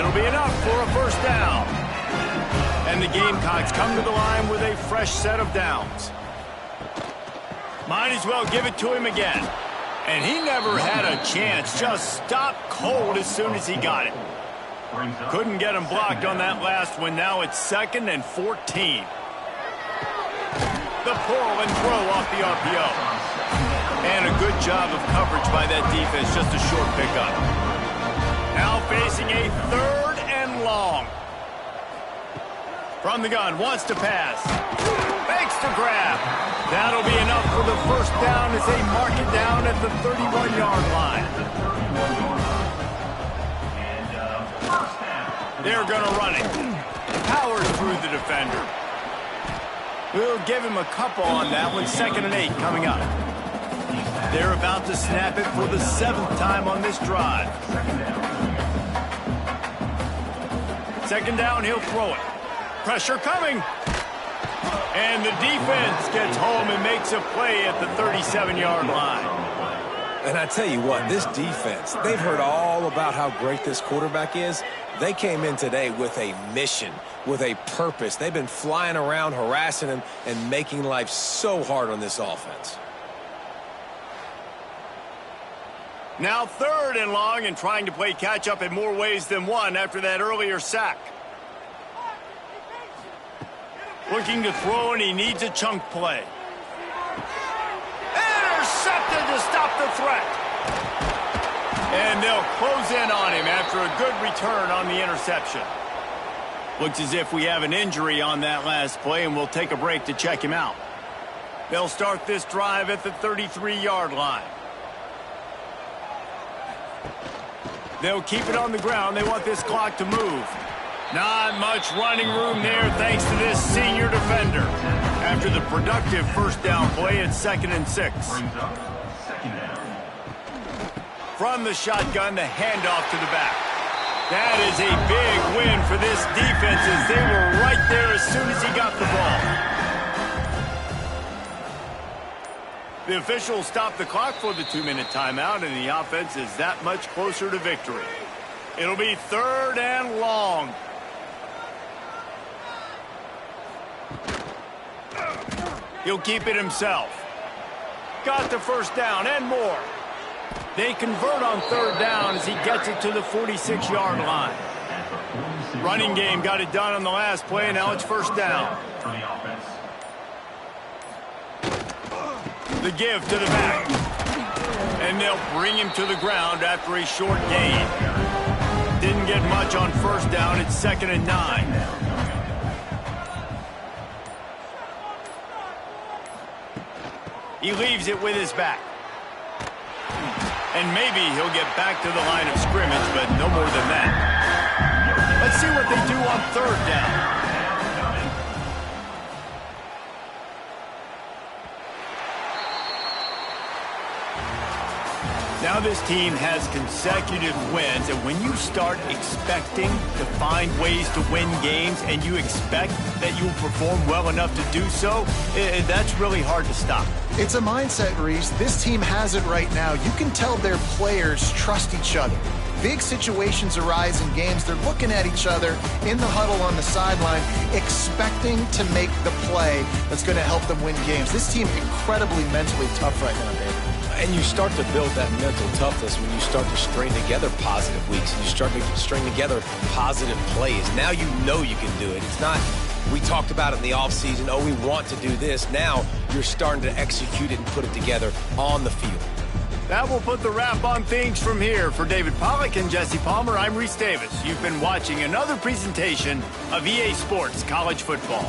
It'll be enough for a first down. And the Gamecocks come to the line with a fresh set of downs. Might as well give it to him again. And he never had a chance. Just stopped cold as soon as he got it. Couldn't get him blocked on that last one. Now it's 2nd and 14. The pull and throw off the RPO. And a good job of coverage by that defense. Just a short pickup. Now facing a 3rd and long. From the gun, wants to pass. Fakes the grab. That'll be enough for the first down as they mark it down at the 31-yard line. They're going to run it. Powers through the defender. We'll give him a couple on that one. 2nd and 8 coming up. They're about to snap it for the 7th time on this drive. 2nd down, he'll throw it. Pressure coming. And the defense gets home and makes a play at the 37-yard line. And I tell you what, this defense, they've heard all about how great this quarterback is. They came in today with a mission, with a purpose. They've been flying around, harassing him, and making life so hard on this offense. Now 3rd and long and trying to play catch-up in more ways than one after that earlier sack. Looking to throw, and he needs a chunk play. Intercepted to stop the threat. And they'll close in on him after a good return on the interception. Looks as if we have an injury on that last play, and we'll take a break to check him out. They'll start this drive at the 33-yard line. They'll keep it on the ground. They want this clock to move. Not much running room there thanks to this senior defender. After the productive first down play, it's 2nd and 6. From the shotgun, the handoff to the back. That is a big win for this defense as they were right there as soon as he got the ball. The officials stopped the clock for the 2-minute timeout, and the offense is that much closer to victory. It'll be 3rd and long. He'll keep it himself. Got the first down and more. They convert on 3rd down as he gets it to the 46-yard line. Running game got it done on the last play. Now it's 1st down. The give to the back. And they'll bring him to the ground after a short gain. Didn't get much on 1st down. It's 2nd and 9. He leaves it with his back. And maybe he'll get back to the line of scrimmage, but no more than that. Let's see what they do on 3rd down. Now this team has consecutive wins, and when you start expecting to find ways to win games and you expect that you will perform well enough to do so, that's really hard to stop. It's a mindset, Reese. This team has it right now. You can tell their players trust each other. Big situations arise in games. They're looking at each other in the huddle on the sideline, expecting to make the play that's going to help them win games. This team incredibly mentally tough right now, David. And you start to build that mental toughness when you start to string together positive weeks and you start to string together positive plays. Now you know you can do it. It's not, we talked about it in the offseason, oh, we want to do this. Now you're starting to execute it and put it together on the field. That will put the wrap on things from here. For David Pollack and Jesse Palmer, I'm Reese Davis. You've been watching another presentation of EA Sports College Football.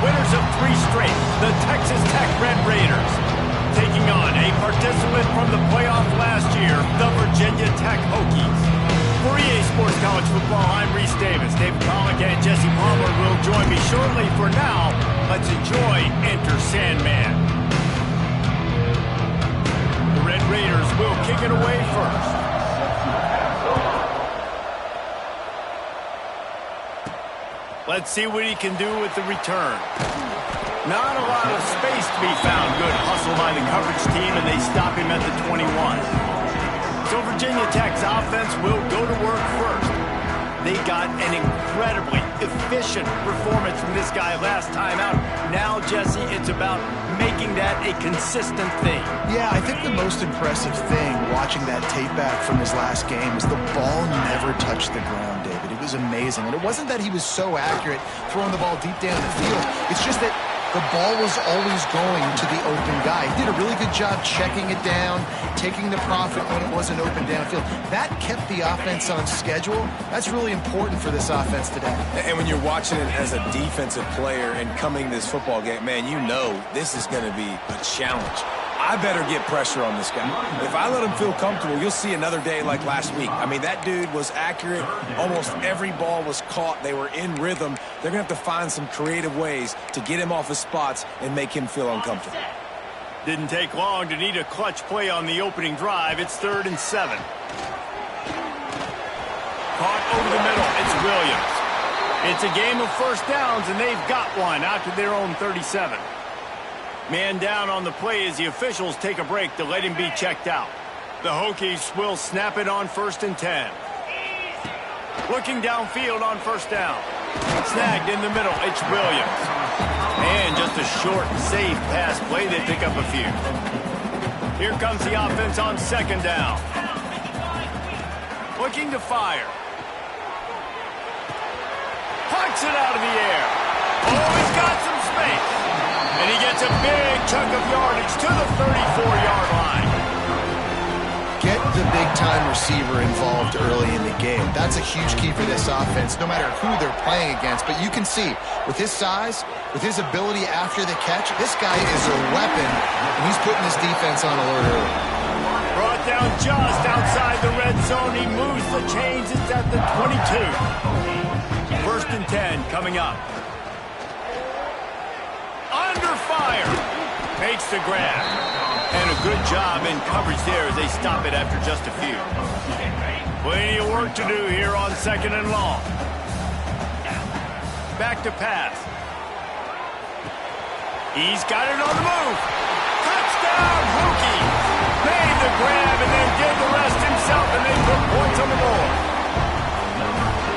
winners of 3 straight, the Texas Tech Red Raiders, taking on a participant from the playoff last year, the Virginia Tech Hokies. For EA Sports College Football, I'm Reese Davis. David Pollock and Jesse Palmer will join me shortly. For now, let's enjoy Enter Sandman. The Red Raiders will kick it away first. Let's see what he can do with the return. Not a lot of space to be found. Good hustle by the coverage team, and they stop him at the 21. So Virginia Tech's offense will go to work first. They got an incredibly efficient performance from this guy last time out. Now, Jesse, it's about making that a consistent thing. Yeah, I think the most impressive thing watching that tape back from his last game is the ball never touched the ground, David. It was amazing. And it wasn't that he was so accurate throwing the ball deep down the field. It's just that the ball was always going to the open guy. He did a really good job checking it down, taking the profit when it wasn't open downfield. That kept the offense on schedule. That's really important for this offense today. And when you're watching it as a defensive player and coming this football game, man, you know this is going to be a challenge. I better get pressure on this guy. If I let him feel comfortable, you'll see another day like last week. I mean, that dude was accurate. Almost every ball was caught. They were in rhythm. They're going to have to find some creative ways to get him off his spots and make him feel uncomfortable. Didn't take long to need a clutch play on the opening drive. It's 3rd and 7. Caught over the middle. It's Williams. It's a game of first downs, and they've got one out to their own 37. Man down on the play as the officials take a break to let him be checked out. The Hokies will snap it on 1st and 10. Looking downfield on 1st down. Snagged in the middle. It's Williams. And just a short, safe pass play. They pick up a few. Here comes the offense on 2nd down. Looking to fire. Punts it out of the air. Oh, he's got some space. And he gets a big chunk of yardage to the 34-yard line. Get the big-time receiver involved early in the game. That's a huge key for this offense, no matter who they're playing against. But you can see, with his size, with his ability after the catch, this guy is a weapon, and he's putting this defense on alert early. Brought down just outside the red zone. He moves the chains. It's at the 22. 1st and 10 coming up. Under fire. Makes the grab. And a good job in coverage there as they stop it after just a few. Plenty of work to do here on 2nd and long. Back to pass. He's got it on the move. Touchdown, Hokies. Made the grab and then did the rest himself, and they put points on the board.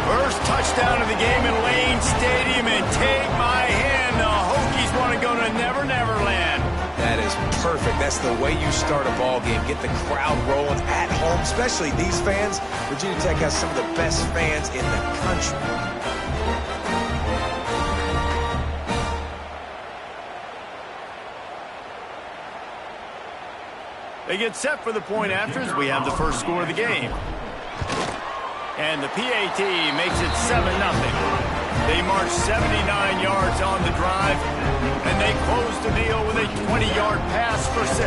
First touchdown of the game in Lane Stadium, and take my hand, the Hokies want to go to Never Never Land. That is perfect. That's the way you start a ball game. Get the crowd rolling at home, especially these fans. Virginia Tech has some of the best fans in the country. They get set for the point after as we have the first score of the game. And the PAT makes it 7-0. They march 79 yards on the drive, and they close the deal with a 20-yard pass for 6.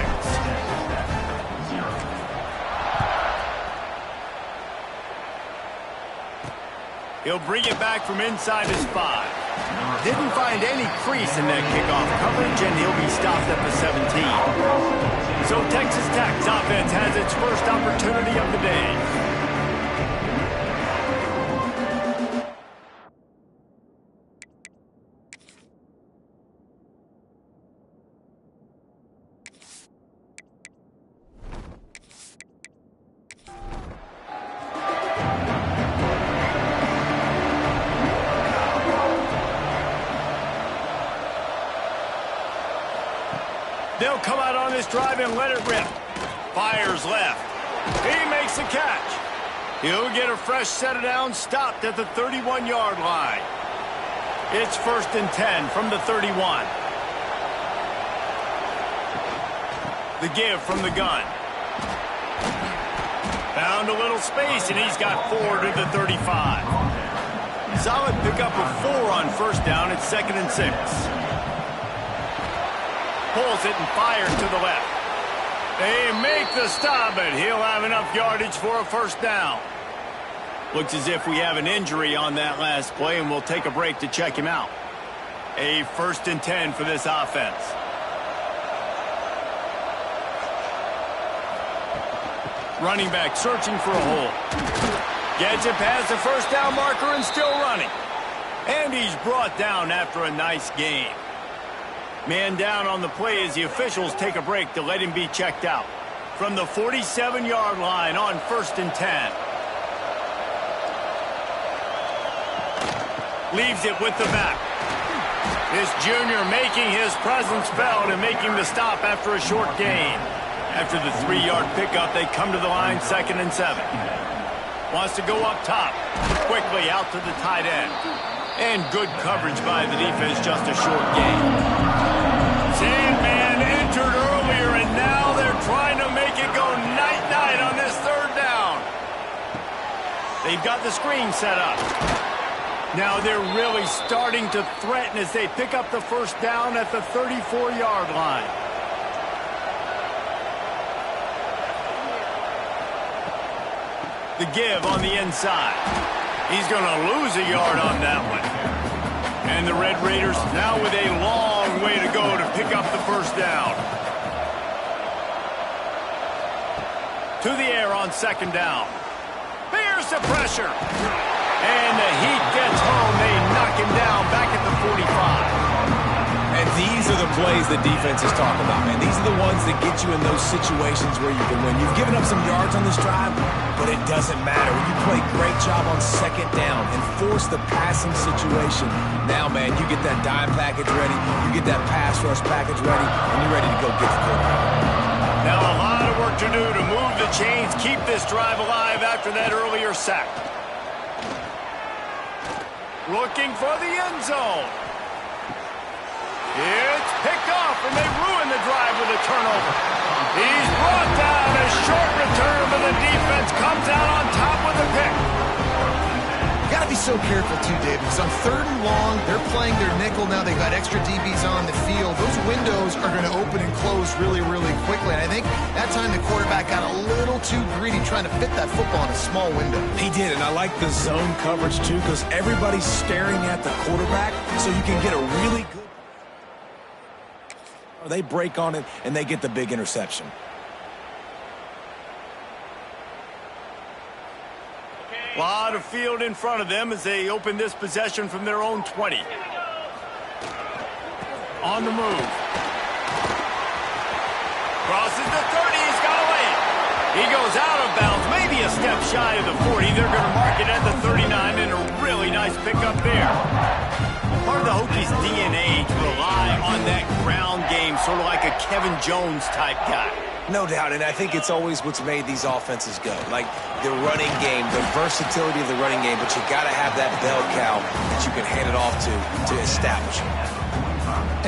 He'll bring it back from inside his 5. Didn't find any crease in that kickoff coverage, and he'll be stopped at the 17. So Texas Tech's offense has its first opportunity of the day. They'll come out on this drive and let it rip. Fires left. He makes the catch. He'll get a fresh set of downs, stopped at the 31-yard line. It's 1st and 10 from the 31. The give from the gun. Found a little space, and he's got 4 to the 35. solid pickup of 4 on first down at 2nd and 6. Pulls it and fires to the left. They make the stop, but he'll have enough yardage for a first down. Looks as if we have an injury on that last play, and we'll take a break to check him out. A 1st and 10 for this offense. Running back searching for a hole. Gets it past the first down marker and still running. And he's brought down after a nice gain. Man down on the play as the officials take a break to let him be checked out. From the 47-yard line on 1st and 10. Leaves it with the back. This junior making his presence felt and making the stop after a short gain. After the 3-yard pickup, they come to the line 2nd and 7. Wants to go up top. Quickly out to the tight end. And good coverage by the defense, just a short gain. Sandman entered earlier, and now they're trying to make it go night-night on this 3rd down. They've got the screen set up. Now they're really starting to threaten as they pick up the first down at the 34-yard line. The give on the inside. He's going to lose a yard on that one. And the Red Raiders now with a long way to go to pick up the first down. To the air on 2nd down. Here's the pressure. And the heat gets home. They knock him down back at the 45. And these are the plays the defense is talking about, man. These are the ones that get you in those situations where you can win. You've given up some yards on this drive, but it doesn't matter. When you play great job on 2nd down and force the passing situation, now, man, you get that dime package ready, you get that pass rush package ready, and you're ready to go get the quarterback. Now a lot of work to do to move the chains, keep this drive alive after that earlier sack. Looking for the end zone. It's picked off, and they ruin the drive with a turnover. He's brought down. A short return, but the defense comes out on top with the pick. You got to be so careful, too, Dave, because on 3rd and long, they're playing their nickel now. They've got extra DBs on the field. Those windows are going to open and close really, really quickly. And I think that time the quarterback got a little too greedy trying to fit that football in a small window. He did, and I like the zone coverage, too, because everybody's staring at the quarterback, so you can get a really good... They break on it, and they get the big interception. A lot of field in front of them as they open this possession from their own 20. On the move. Crosses the 30. He's got away. He goes out of bounds, maybe a step shy of the 40. They're going to mark it at the 39, and a really nice pickup there. Part of the Hokies' DNA to rely on that ground game, sort of like a Kevin Jones type guy. No doubt, and I think it's always what's made these offenses go. Like the running game, the versatility of the running game, but you got to have that bell cow that you can hand it off to establish it.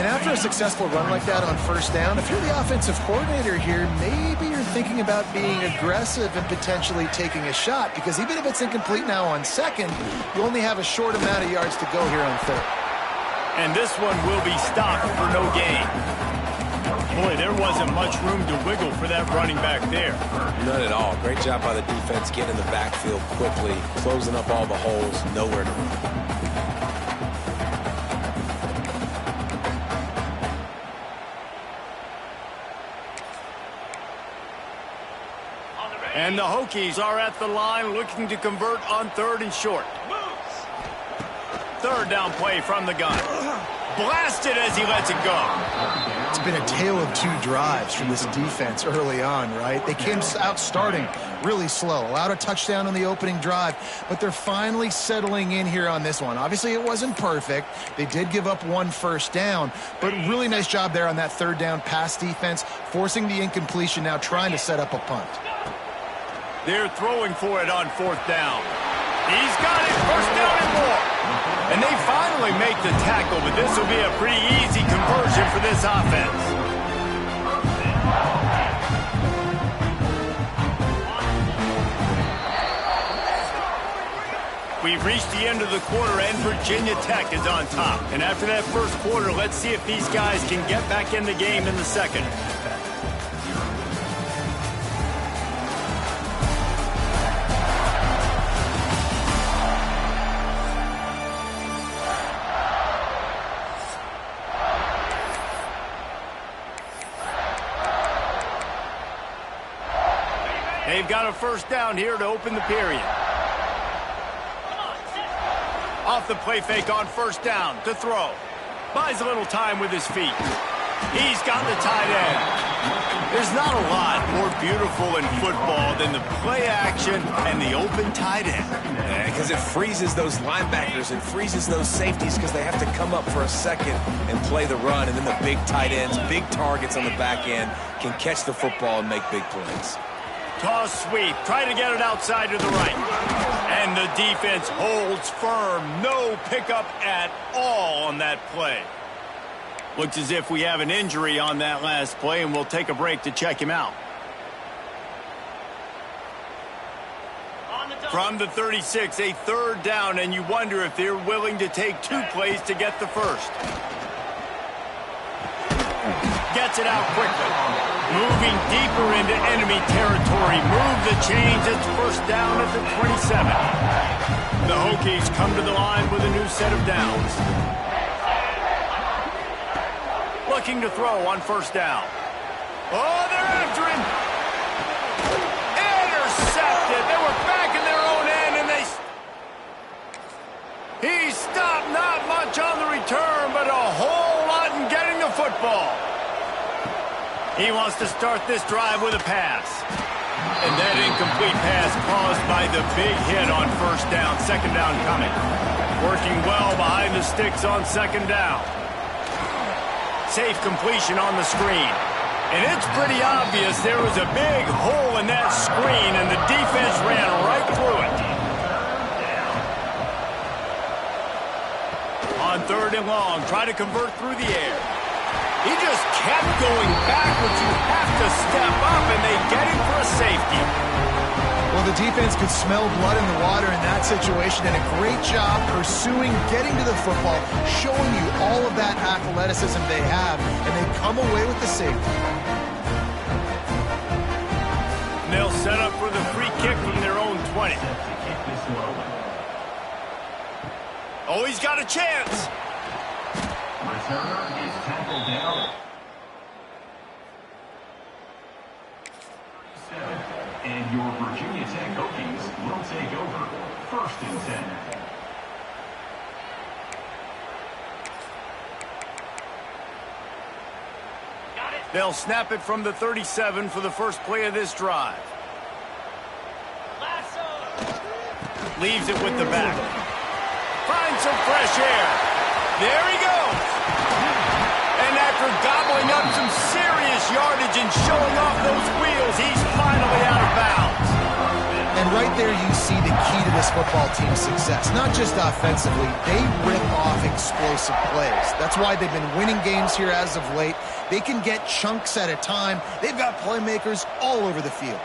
And after a successful run like that on 1st down, if you're the offensive coordinator here, maybe you're thinking about being aggressive and potentially taking a shot, because even if it's incomplete now on 2nd, you only have a short amount of yards to go here on 3rd. And this one will be stopped for no gain. Boy, there wasn't much room to wiggle for that running back there. None at all. Great job by the defense getting in the backfield quickly, closing up all the holes, nowhere to run. And the Hokies are at the line looking to convert on 3rd and short. 3rd down play from the gun. Blasted as he lets it go. It's been a tale of 2 drives from this defense early on, right? They came out starting really slow, allowed a touchdown on the opening drive, but they're finally settling in here on this one. Obviously, it wasn't perfect. They did give up 1 first down, but really nice job there on that 3rd down pass defense, forcing the incompletion, now trying to set up a punt. They're throwing for it on 4th down. He's got it, 1st down and more. And they finally make the tackle, but this will be a pretty easy conversion for this offense. We've reached the end of the quarter, and Virginia Tech is on top. And after that first quarter, let's see if these guys can get back in the game in the second. They've got a first down here to open the period. Off the play fake on first down to throw. Buys a little time with his feet. He's got the tight end. There's not a lot more beautiful in football than the play action and the open tight end. Because it freezes those linebackers. It freezes those safeties because they have to come up for a second and play the run. And then the big tight ends, big targets on the back end can catch the football and make big plays. Toss sweep. Try to get it outside to the right. And the defense holds firm. No pickup at all on that play. Looks as if we have an injury on that last play, and we'll take a break to check him out. From the 36, a third down, and you wonder if they're willing to take 2 plays to get the first. Gets it out quickly. Moving deeper into enemy territory. Move the chains. It's first down at the 27. The Hokies come to the line with a new set of downs. Looking to throw on first down. Oh, they're after him. Intercepted. They were back in their own end, and he stopped. Not much on the return, but a whole lot in getting the football. He wants to start this drive with a pass. And that incomplete pass caused by the big hit on first down. Second down coming. Working well behind the sticks on second down. Safe completion on the screen. And it's pretty obvious there was a big hole in that screen, and the defense ran right through it. On third and long, try to convert through the air. He just kept going backwards. You have to step up, and they get him for a safety. Well, the defense could smell blood in the water in that situation, and a great job pursuing, getting to the football, showing you all of that athleticism they have, and they come away with the safety. And they'll set up for the free kick from their own 20. Oh, he's got a chance. Returner is tackled down. And your Virginia Tech Hokies will take over. First and 10. They'll snap it from the 37 for the first play of this drive. Leaves it with the back. Finds some fresh air. There he goes. And after gobbling up some serious yardage and showing off those wheels, he's finally out of bounds. And right there you see the key to this football team's success. Not just offensively, they rip off explosive plays. That's why they've been winning games here as of late. They can get chunks at a time. They've got playmakers all over the field.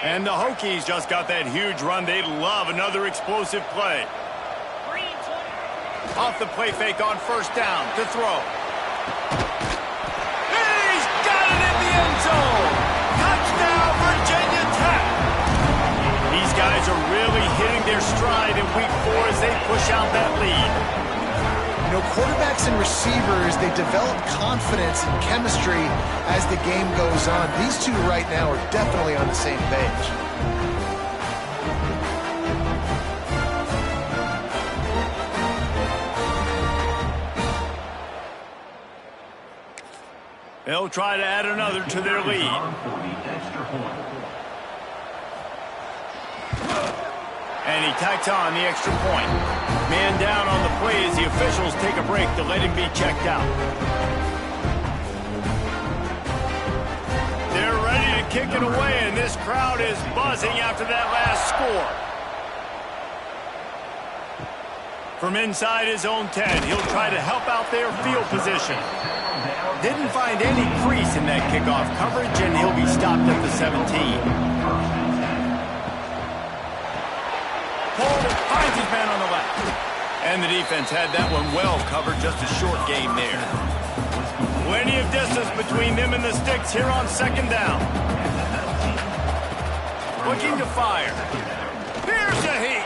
And the Hokies just got that huge run. They'd love another explosive play. Off the play fake on first down to throw. He's got it in the end zone. Touchdown, Virginia Tech. These guys are really hitting their stride in week 4 as they push out that lead. You know, quarterbacks and receivers, they develop confidence and chemistry as the game goes on. These two right now are definitely on the same page. They'll try to add another to their lead. And he tacks on the extra point. Man down on the play as the officials take a break to let him be checked out. They're ready to kick it away, and this crowd is buzzing after that last score. From inside his own 10, he'll try to help out their field position. Didn't find any crease in that kickoff coverage, and he'll be stopped at the 17. Cole finds his man on the left. And the defense had that one well covered, just a short game there. Plenty of distance between them and the sticks here on second down. Looking to fire. Here's a heat.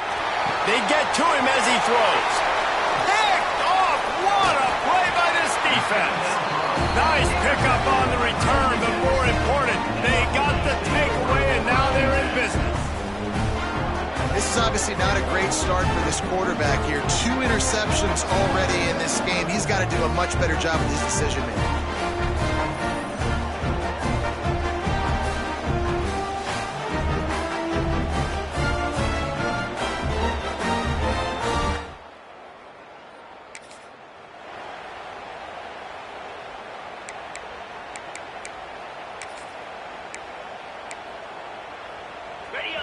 They get to him as he throws. Picked off. What a play by this defense. Nice pickup on the return, but more important, they got the takeaway, and now they're in business. This is obviously not a great start for this quarterback here. 2 interceptions already in this game. He's got to do a much better job with his decision-making.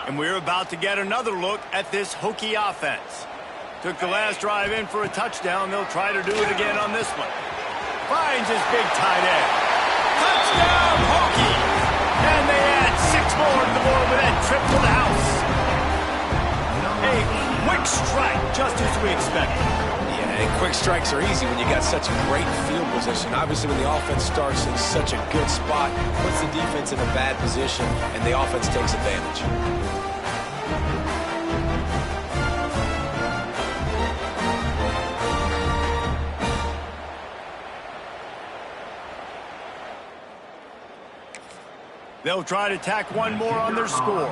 And we're about to get another look at this Hokie offense. Took the last drive in for a touchdown. They'll try to do it again on this one. Finds his big tight end. Touchdown, Hokie! And they add 6 more to the board with that trip to the house. A quick strike, just as we expected. Yeah, and quick strikes are easy when you got such a great field position. Obviously, when the offense starts in such a good spot, puts the defense in a bad position, and the offense takes advantage. They'll try to tack one more on their score.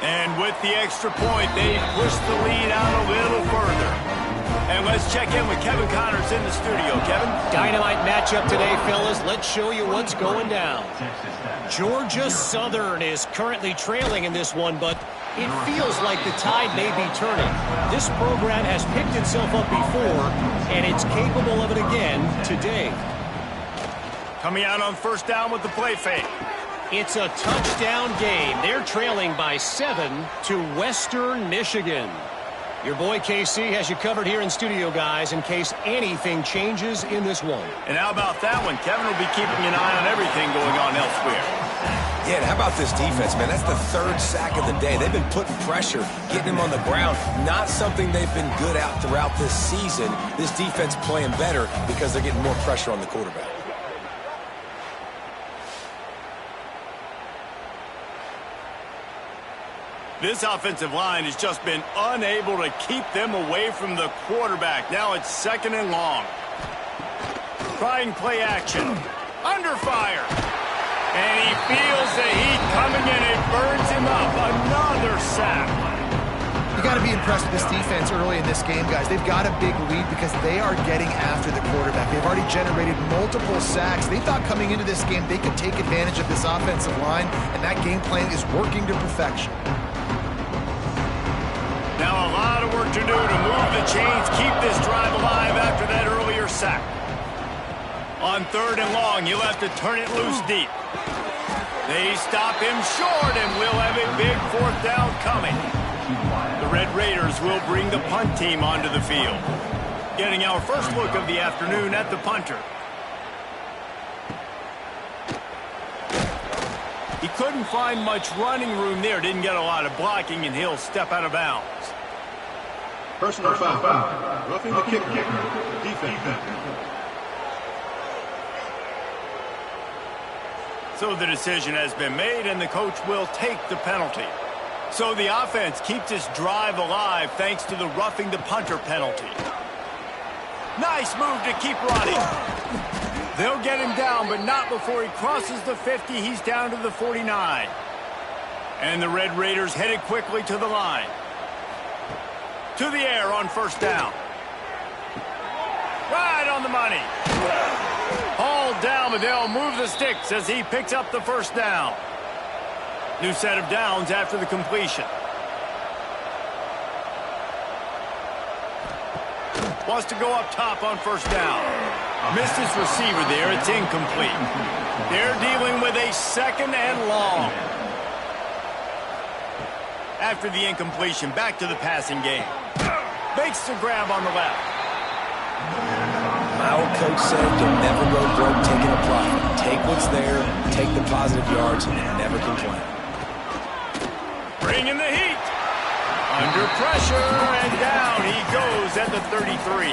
And with the extra point, they push the lead out a little further. And let's check in with Kevin Connors in the studio. Kevin? Dynamite matchup today, fellas. Let's show you what's going down. Georgia Southern is currently trailing in this one, but it feels like the tide may be turning. This program has picked itself up before, and it's capable of it again today. Coming out on first down with the play fake. It's a touchdown game. They're trailing by 7 to Western Michigan. Your boy KC has you covered here in studio, guys, in case anything changes in this one. And how about that one? Kevin will be keeping an eye on everything going on elsewhere. Yeah, and how about this defense, man? That's the 3rd sack of the day. They've been putting pressure, getting him on the ground. Not something they've been good at throughout this season. This defense playing better because they're getting more pressure on the quarterback. This offensive line has just been unable to keep them away from the quarterback. Now it's 2nd and long. Trying play action. Under fire. And he feels the heat coming in. It burns him up. Another sack. You got to be impressed with this defense early in this game, guys. They've got a big lead because they are getting after the quarterback. They've already generated multiple sacks. They thought coming into this game they could take advantage of this offensive line, and that game plan is working to perfection. Now a lot of work to do to move the chains, keep this drive alive after that earlier sack. On 3rd and long, he'll have to turn it loose deep. They stop him short, and we'll have a big 4th down coming. The Red Raiders will bring the punt team onto the field. Getting our first look of the afternoon at the punter. He couldn't find much running room there, didn't get a lot of blocking, and he'll step out of bounds. Personal foul. Roughing the kicker. Defense. So the decision has been made, and the coach will take the penalty. So the offense keeps this drive alive thanks to the roughing the punter penalty. Nice move to keep running. They'll get him down, but not before he crosses the 50. He's down to the 49. And the Red Raiders headed quickly to the line. To the air on first down. Right on the money. Hauled down, but they'll move the sticks as he picks up the first down. New set of downs after the completion. Wants to go up top on first down. Missed his receiver there. It's incomplete. They're dealing with a 2nd and long. After the incompletion, back to the passing game. Makes the grab on the left. My old coach said you'll never go broke taking a profit. Take what's there, take the positive yards, and never complain. Bringing the heat. Under pressure, and down he goes at the 33.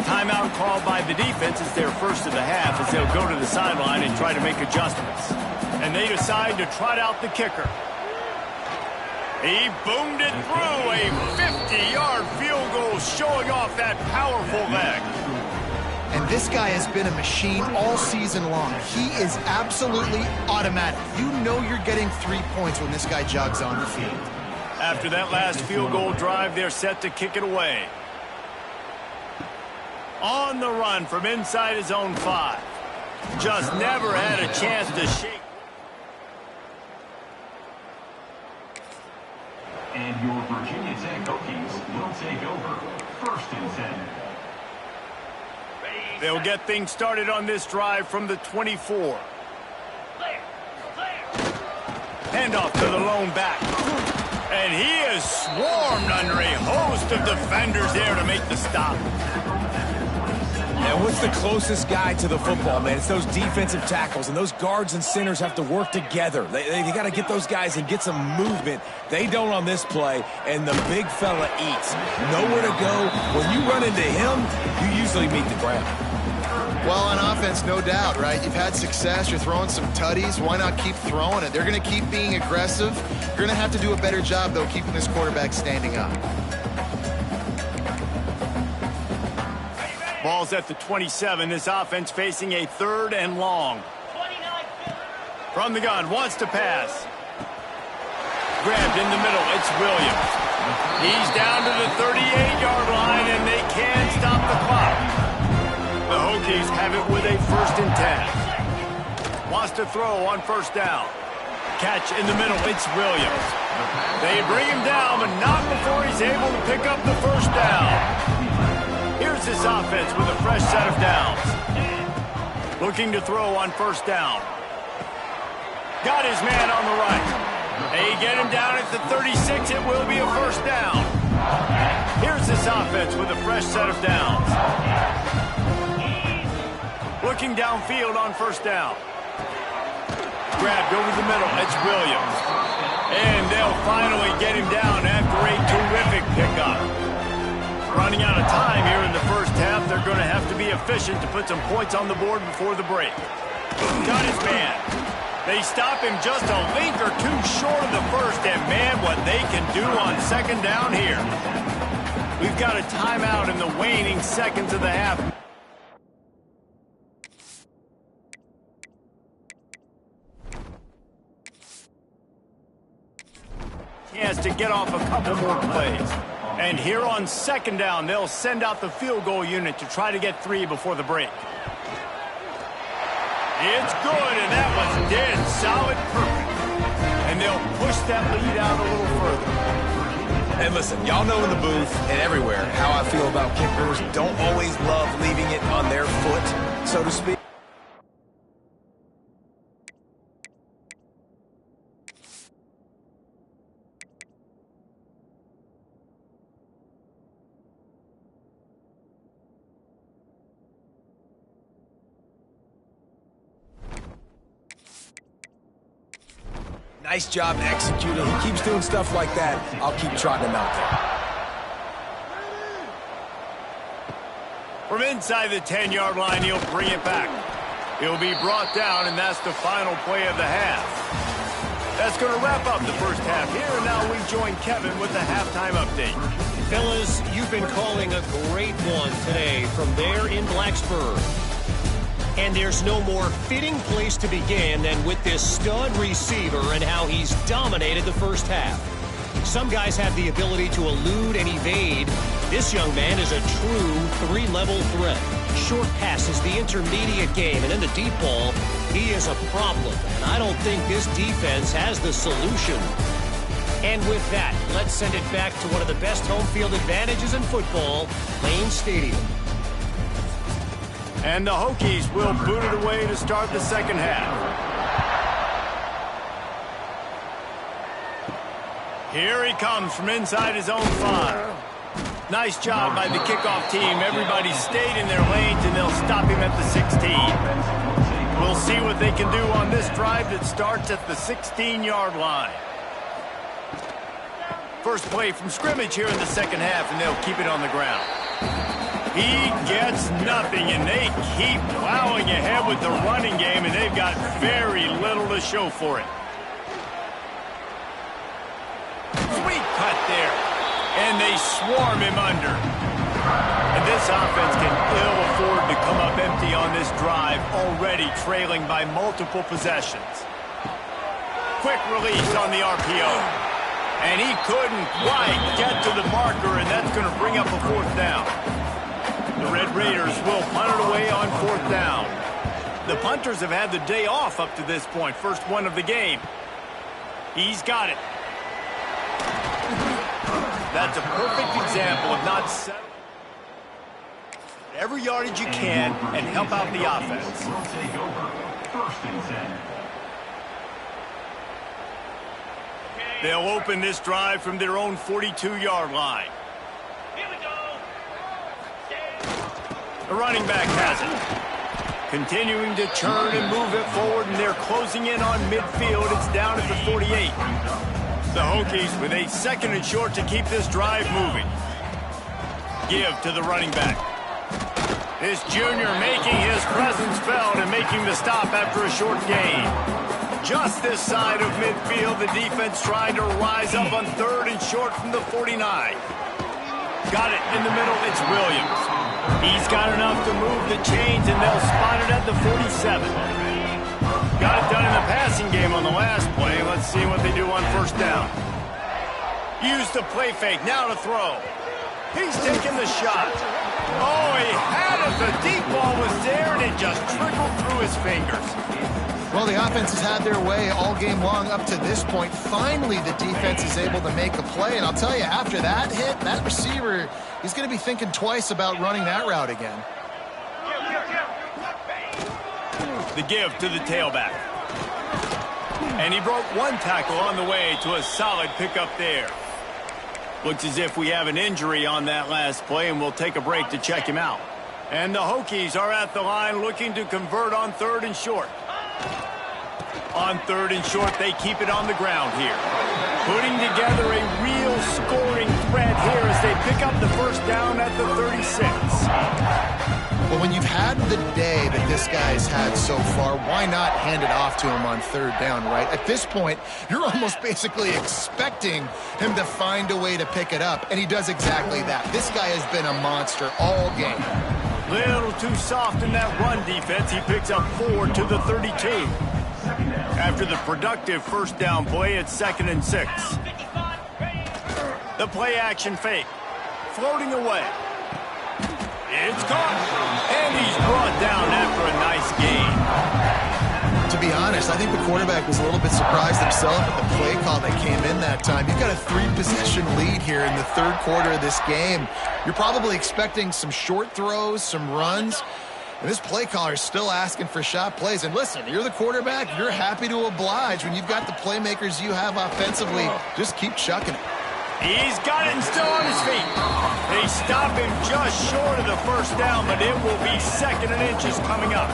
Timeout called by the defense. It's their first of the half as they'll go to the sideline and try to make adjustments. And they decide to trot out the kicker. He boomed it through a 50-yard field goal, showing off that powerful leg. And this guy has been a machine all season long. He is absolutely automatic. You know you're getting 3 points when this guy jogs on the field. After that last field goal drive, they're set to kick it away. On the run from inside his own 5. Just never had a chance to shake. And your Virginia Tech Hokies will take over 1st and 10. They'll get things started on this drive from the 24. Handoff to the lone back. And he is swarmed under a host of defenders there to make the stop. And what's the closest guy to the football, man? It's those defensive tackles, and those guards and centers have to work together. They got to get those guys and get some movement. They don't on this play, and the big fella eats. Nowhere to go. When you run into him, you usually meet the ground. Well, on offense, no doubt, right? You've had success. You're throwing some tutties. Why not keep throwing it? They're going to keep being aggressive. You're going to have to do a better job, though, keeping this quarterback standing up. Ball's at the 27. This offense facing a 3rd and long. From the gun, wants to pass. Grabbed in the middle. It's Williams. He's down to the 38-yard line, and they can't stop the clock. The Hokies have it with a 1st and 10. Wants to throw on 1st down. Catch in the middle. It's Williams. They bring him down, but not before he's able to pick up the 1st down. Here's this offense with a fresh set of downs. Looking to throw on 1st down. Got his man on the right. They get him down at the 36. It will be a 1st down. Here's this offense with a fresh set of downs. Looking downfield on 1st down. Grabbed over the middle. It's Williams. And they'll finally get him down after a terrific pickup. Running out of time here in the 1st half. They're going to have to be efficient to put some points on the board before the break. Got his man. They stop him just a link or two short of the 1st, and man, what they can do on 2nd down here. We've got a timeout in the waning seconds of the half. Chance to get off a couple more plays. And here on 2nd down, they'll send out the field goal unit to try to get 3 before the break. It's good, and that was dead solid perfect. And they'll push that lead out a little further. And listen, y'all know in the booth and everywhere how I feel about kickers. Don't always love leaving it on their foot, so to speak. Nice job executing. He keeps doing stuff like that. I'll keep trotting him out there. From inside the 10-yard line, he'll bring it back. He'll be brought down, and that's the final play of the half. That's going to wrap up the 1st half here, and now we join Kevin with the halftime update. Fellas, you've been calling a great one today from there in Blacksburg. And there's no more fitting place to begin than with this stud receiver and how he's dominated the 1st half. Some guys have the ability to elude and evade. This young man is a true 3-level threat. Short passes, the intermediate game, and then the deep ball, he is a problem. And I don't think this defense has the solution. And with that, let's send it back to one of the best home field advantages in football, Lane Stadium. And the Hokies will boot it away to start the 2nd half. Here he comes from inside his own 5. Nice job by the kickoff team. Everybody stayed in their lanes, and they'll stop him at the 16. We'll see what they can do on this drive that starts at the 16-yard line. First play from scrimmage here in the second half, and they'll keep it on the ground. He gets nothing, and they keep plowing ahead with the running game, and they've got very little to show for it. Sweet cut there, and they swarm him under. And this offense can ill afford to come up empty on this drive, already trailing by multiple possessions. Quick release on the RPO. And he couldn't quite get to the marker, and that's going to bring up a fourth down. The Red Raiders will punt it away on fourth down. The punters have had the day off up to this point. First one of the game. He's got it. That's a perfect example of not settling every yardage you can and help out the offense. Will take over. First and 10. They'll open this drive from their own 42-yard line. The running back has it. Continuing to churn and move it forward, and they're closing in on midfield. It's down at the 48. The Hokies with a second and short to keep this drive moving. Give to the running back. This junior making his presence felt and making the stop after a short gain. Just this side of midfield, the defense trying to rise up on third and short from the 49. Got it in the middle, it's Williams. He's got enough to move the chains, and they'll spot it at the 47. Got it done in the passing game on the last play. Let's see what they do on first down. Use the play fake, now to throw. He's taking the shot. Oh, he had it. The deep ball was there, and it just trickled through his fingers. Well, the offense has had their way all game long up to this point. Finally, the defense is able to make a play. And I'll tell you, after that hit, that receiver, he's going to be thinking twice about running that route again. The give to the tailback. And he broke one tackle on the way to a solid pickup there. Looks as if we have an injury on that last play, and we'll take a break to check him out. And the Hokies are at the line looking to convert on third and short. On third and short, they keep it on the ground here. Putting together a real scoring threat here as they pick up the first down at the 36. Well, when you've had the day that this guy's had so far, why not hand it off to him on third down, right? At this point, you're almost basically expecting him to find a way to pick it up, and he does exactly that. This guy has been a monster all game. Little too soft in that run defense. He picks up 4 to the 32. After the productive first down play, it's 2nd and 6. The play action fake. Floating away. It's caught. And he's brought down after a nice gain. To be honest, I think the quarterback was a little bit surprised himself at the play call that came in that time. You've got a 3-possession lead here in the third quarter of this game. You're probably expecting some short throws, some runs. And this play caller is still asking for shot plays. And listen, you're the quarterback. You're happy to oblige when you've got the playmakers you have offensively. Just keep chucking it. He's got it and still on his feet. They stop him just short of the first down, but it will be 2nd and inches coming up.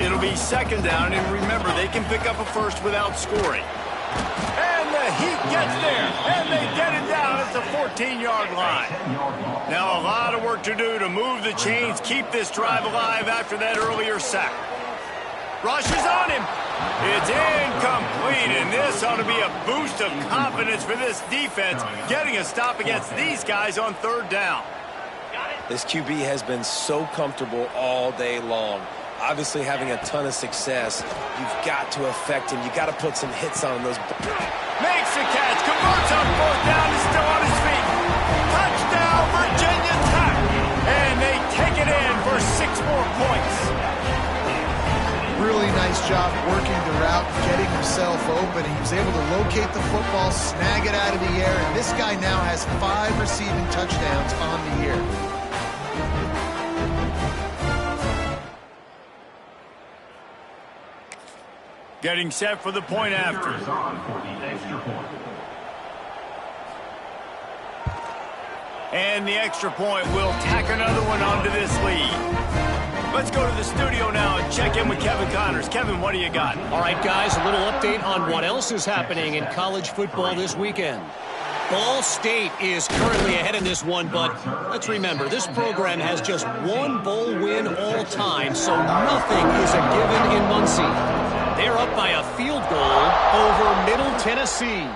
It'll be 2nd down, and remember, they can pick up a first without scoring. And the Heat gets there, and they get it down at the 14-yard line. Now a lot of work to do to move the chains, keep this drive alive after that earlier sack. Rushes on him. It's incomplete, and this ought to be a boost of confidence for this defense, getting a stop against these guys on third down. This QB has been so comfortable all day long. Obviously having a ton of success. You've got to affect him. You've got to put some hits on those. Makes the catch, converts on fourth down, is still on his feet. Touchdown, Virginia Tech. And they take it in for 6 more points. Really nice job working the route, getting himself open. He was able to locate the football, snag it out of the air, and this guy now has 5 receiving touchdowns on the year. Getting set for the point after. And the extra point will tack another one onto this lead. Let's go to the studio now and check in with Kevin Connors. Kevin, what do you got? All right, guys, a little update on what else is happening in college football this weekend. Ball State is currently ahead in this one, but let's remember, this program has just one bowl win all time, so nothing is a given in Muncie. They're up by a field goal over Middle Tennessee.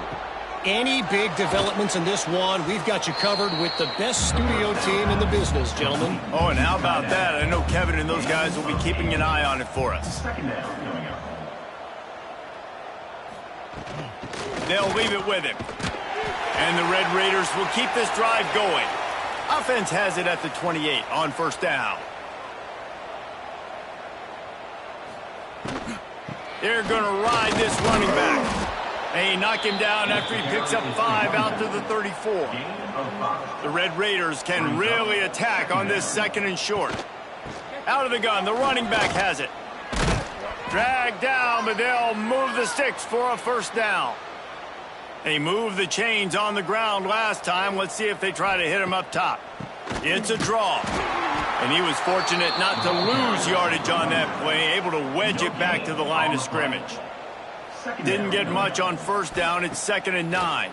Any big developments in this one, we've got you covered with the best studio team in the business, gentlemen. Oh, and how about that? I know Kevin and those guys will be keeping an eye on it for us. They'll leave it with him. And the Red Raiders will keep this drive going. Offense has it at the 28 on first down. They're going to ride this running back. They knock him down after he picks up 5 out to the 34. The Red Raiders can really attack on this 2nd and short. Out of the gun, the running back has it. Dragged down, but they'll move the sticks for a first down. They moved the chains on the ground last time. Let's see if they try to hit him up top. It's a draw. And he was fortunate not to lose yardage on that play, able to wedge it back to the line of scrimmage. Didn't get much on first down. It's 2nd and 9.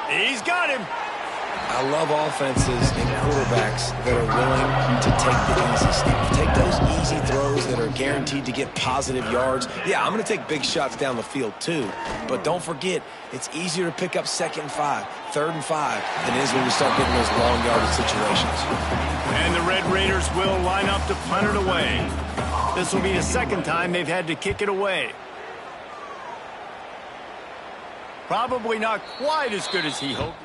He's got him. I love offenses and quarterbacks that are willing to take the easy stuff. Take those easy throws that are guaranteed to get positive yards. Yeah, I'm going to take big shots down the field too. But don't forget, it's easier to pick up 2nd and 5, 3rd and 5 than it is when we start getting those long yardage situations. And the Red Raiders will line up to punt it away. This will be the 2nd time they've had to kick it away. Probably not quite as good as he hoped.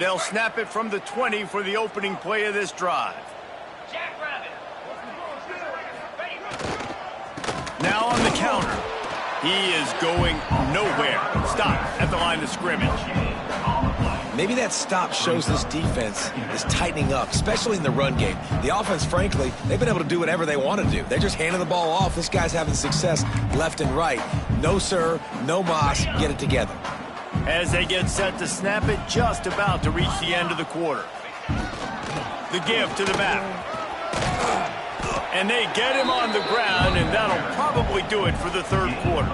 They'll snap it from the 20 for the opening play of this drive. Now on the counter. He is going nowhere. Stop at the line of scrimmage. Maybe that stop shows this defense is tightening up, especially in the run game. The offense, frankly, they've been able to do whatever they want to do. They're just handing the ball off. This guy's having success left and right. No, sir. No, Moss. Get it together. As they get set to snap it, just about to reach the end of the quarter. The give to the back. And they get him on the ground, and that'll probably do it for the 3rd quarter.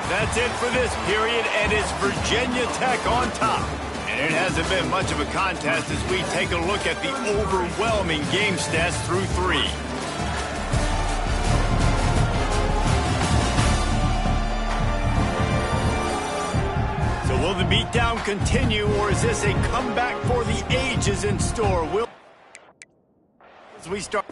That's it for this period, and it's Virginia Tech on top. And it hasn't been much of a contest as we take a look at the overwhelming game stats through 3. So will the beatdown continue, or is this a comeback for the ages in store? As we start.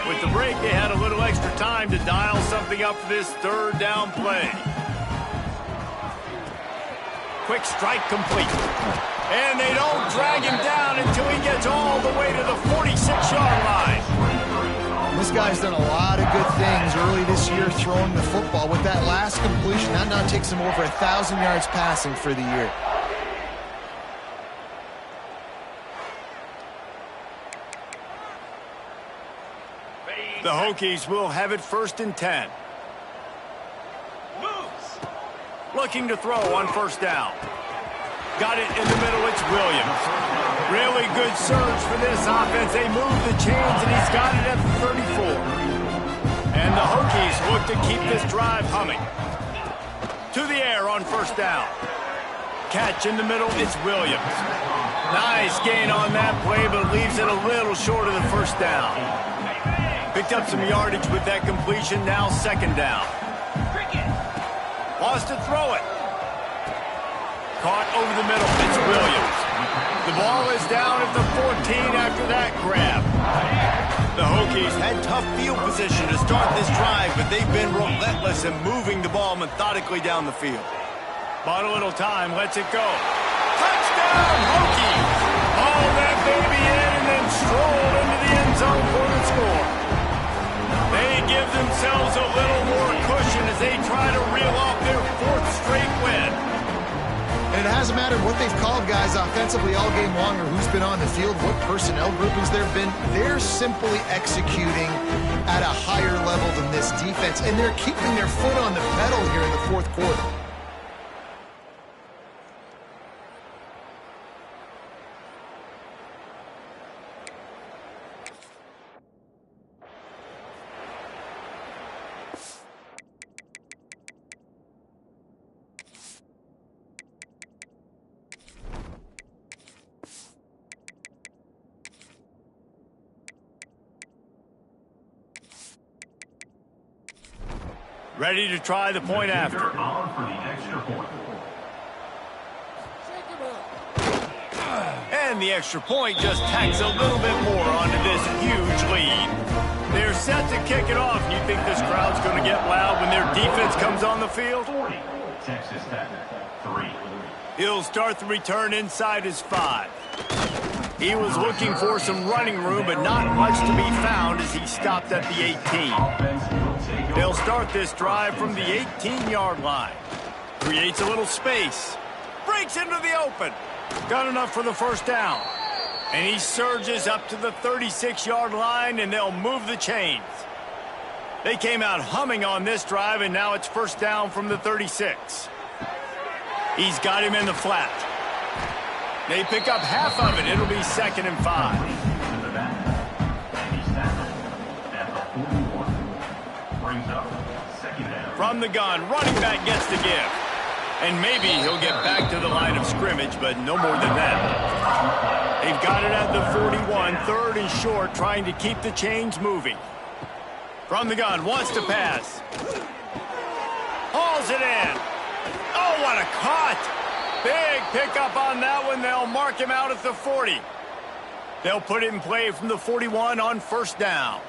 With the break, they had a little extra time to dial something up for this 3rd down play. Quick strike complete. And they don't drag him down until he gets all the way to the 46-yard line. This guy's done a lot of good things early this year throwing the football. With that last completion, that now takes him over 1,000 yards passing for the year. The Hokies will have it 1st and 10. Looking to throw on first down. Got it in the middle, it's Williams. Really good surge for this offense. They move the chains, and he's got it at the 34. And the Hokies look to keep this drive humming. To the air on first down. Catch in the middle, it's Williams. Nice gain on that play, but leaves it a little short of the first down. Picked up some yardage with that completion, now 2nd down. Wants to throw it. Caught over the middle. It's Williams. The ball is down at the 14 after that grab. The Hokies Hokies had tough field position to start this drive, but they've been relentless in moving the ball methodically down the field. Bought a little time, lets it go. Touchdown, Hokies! Haul that baby in and then stroll into the end zone for the score. They give themselves a little more cushion as they try to reel off their 4th straight win. And it hasn't mattered what they've called guys offensively all game long or who's been on the field, what personnel groupings there have been. They're simply executing at a higher level than this defense, and they're keeping their foot on the pedal here in the 4th quarter. Ready to try the point after. On for the extra point. And the extra point just tacks a little bit more onto this huge lead. They're set to kick it off. You think this crowd's going to get loud when their defense comes on the field? 40. Texas Tech, 3. He'll start the return inside his 5. He was looking for some running room, but not much to be found as he stopped at the 18. They'll start this drive from the 18-yard line. Creates a little space. Breaks into the open. Got enough for the first down. And he surges up to the 36-yard line, and they'll move the chains. They came out humming on this drive, and now it's first down from the 36. He's got him in the flat. They pick up half of it. It'll be 2nd and 5. From the gun, running back gets the give. And maybe he'll get back to the line of scrimmage, but no more than that. They've got it at the 41, 3rd and short, trying to keep the chains moving. From the gun, wants to pass. Hauls it in. Oh, what a cut! Big pickup on that one. They'll mark him out at the 40. They'll put it in play from the 41 on first down.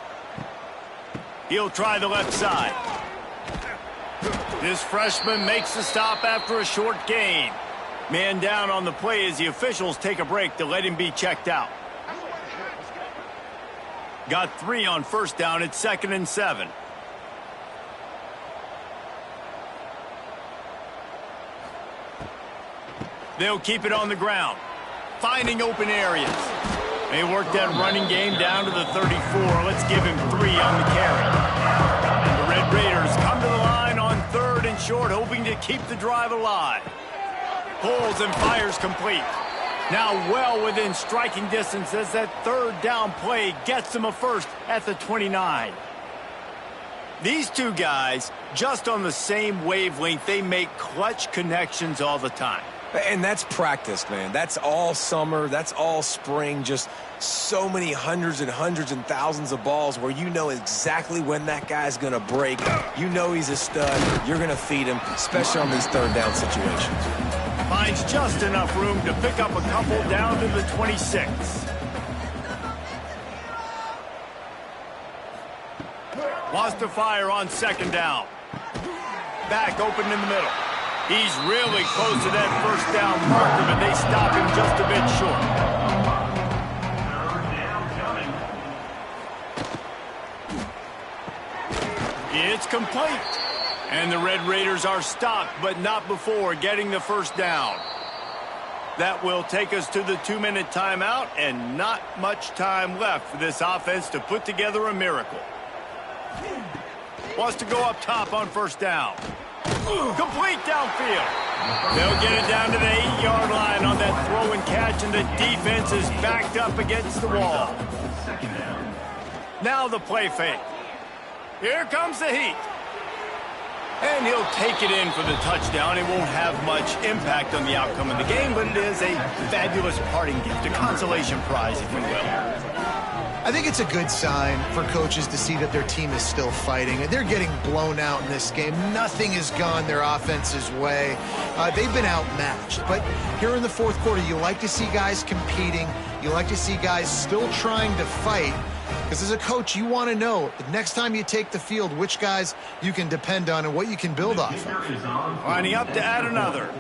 He'll try the left side. This freshman makes the stop after a short gain. Man down on the play as the officials take a break to let him be checked out. Got 3 on first down. It's 2nd and 7. They'll keep it on the ground, finding open areas. They work that running game down to the 34. Let's give him 3 on the carry. The Red Raiders come to the line on 3rd and short, hoping to keep the drive alive. Pulls and fires complete. Now well within striking distance as that 3rd down play gets them a first at the 29. These two guys, just on the same wavelength, they make clutch connections all the time. And that's practice, man. That's all summer. That's all spring. Just so many hundreds and thousands of balls where you know exactly when that guy's going to break. You know he's a stud. You're going to feed him, especially on these 3rd down situations. Finds just enough room to pick up a couple down to the 26. Wants to fire on 2nd down. Back open in the middle. He's really close to that first down marker, but they stop him just a bit short. 3rd down coming. It's complete. And the Red Raiders are stopped, but not before getting the first down. That will take us to the 2-minute timeout, and not much time left for this offense to put together a miracle. Wants to go up top on first down. Complete downfield. They'll get it down to the 8-yard line on that throw and catch, and the defense is backed up against the wall. Now the play fake. Here comes the heat. And he'll take it in for the touchdown. It won't have much impact on the outcome of the game, but it is a fabulous parting gift, a consolation prize, if you will. I think it's a good sign for coaches to see that their team is still fighting. They're getting blown out in this game. Nothing has gone their offense's way. They've been outmatched. But here in the 4th quarter, you like to see guys competing. You like to see guys still trying to fight. Because as a coach, you want to know the next time you take the field which guys you can depend on and what you can build off of. Lining up to add another.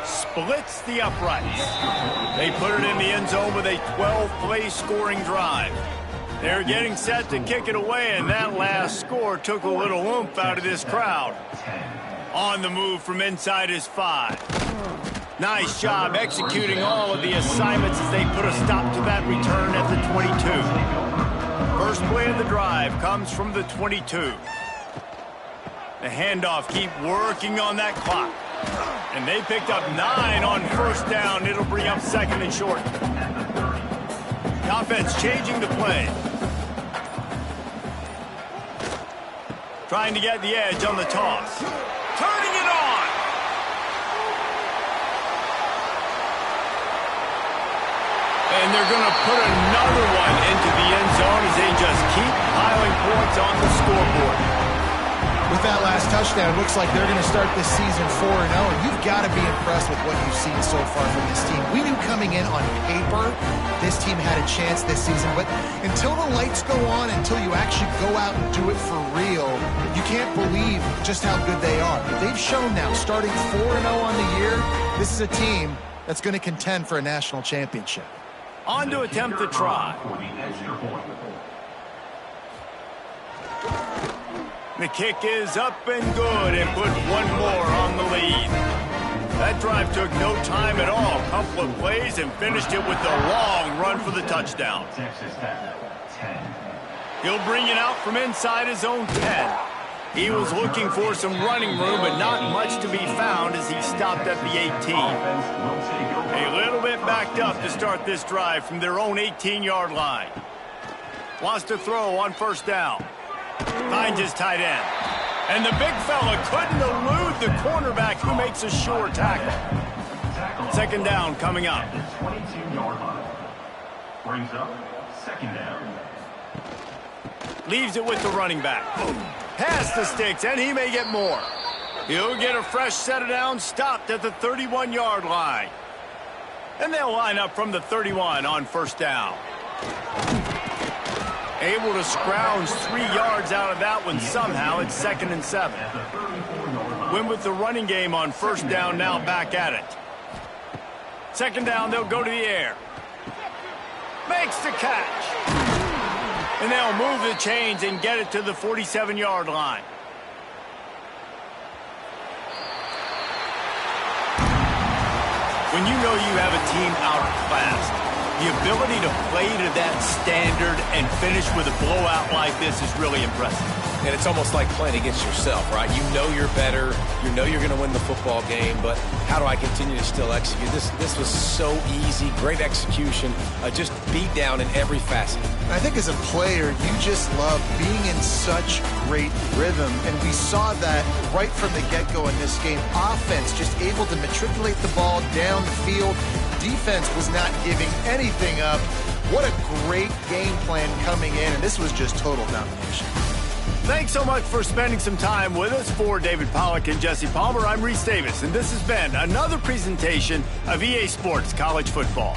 Splits the uprights. They put it in the end zone with a 12-play scoring drive. They're getting set to kick it away, and that last score took a little oomph out of this crowd. On the move from inside his 5. Nice job executing all of the assignments as they put a stop to that return at the 22. First play of the drive comes from the 22. The handoff, keep working on that clock. And they picked up 9 on first down. It'll bring up second and short. The offense changing the play. Trying to get the edge on the toss. Turning it on. And they're going to put another one into the end zone as they just keep piling points on the scoreboard. With that last touchdown, looks like they're going to start this season 4-0, and you've got to be impressed with what you've seen so far from this team. We knew coming in on paper this team had a chance this season, but until the lights go on, until you actually go out and do it for real, you can't believe just how good they are. They've shown now, starting 4-0 on the year, this is a team that's going to contend for a national championship. On to attempt the try. The kick is up and good and put one more on the lead. That drive took no time at all. Couple of plays and finished it with a long run for the touchdown. He'll bring it out from inside his own 10. He was looking for some running room, but not much to be found as he stopped at the 18. A little bit backed up to start this drive from their own 18-yard line. Wants to throw on first down. Finds his tight end. And the big fella couldn't elude the cornerback who makes a sure tackle. Second down coming up. 22-yard line. Brings up second down. Leaves it with the running back. Past the sticks, and he may get more. He'll get a fresh set of downs stopped at the 31-yard line. And they'll line up from the 31 on first down. Able to scrounge 3 yards out of that one somehow. It's 2nd and 7. Win with the running game on first down, now back at it. Second down, they'll go to the air. Makes the catch. And they'll move the chains and get it to the 47-yard line. When you know you have a team outclassed, the ability to play to that standard and finish with a blowout like this is really impressive. And it's almost like playing against yourself, right? You know you're better. You know you're going to win the football game, but how do I continue to still execute? This was so easy, great execution, just beat down in every facet. I think as a player, you just love being in such great rhythm, and we saw that right from the get-go in this game. Offense just able to matriculate the ball down the field. Defense was not giving anything up. What a great game plan coming in, and this was just total domination. Thanks so much for spending some time with us. For David Pollack and Jesse Palmer, I'm Reese Davis, and this has been another presentation of EA Sports College Football.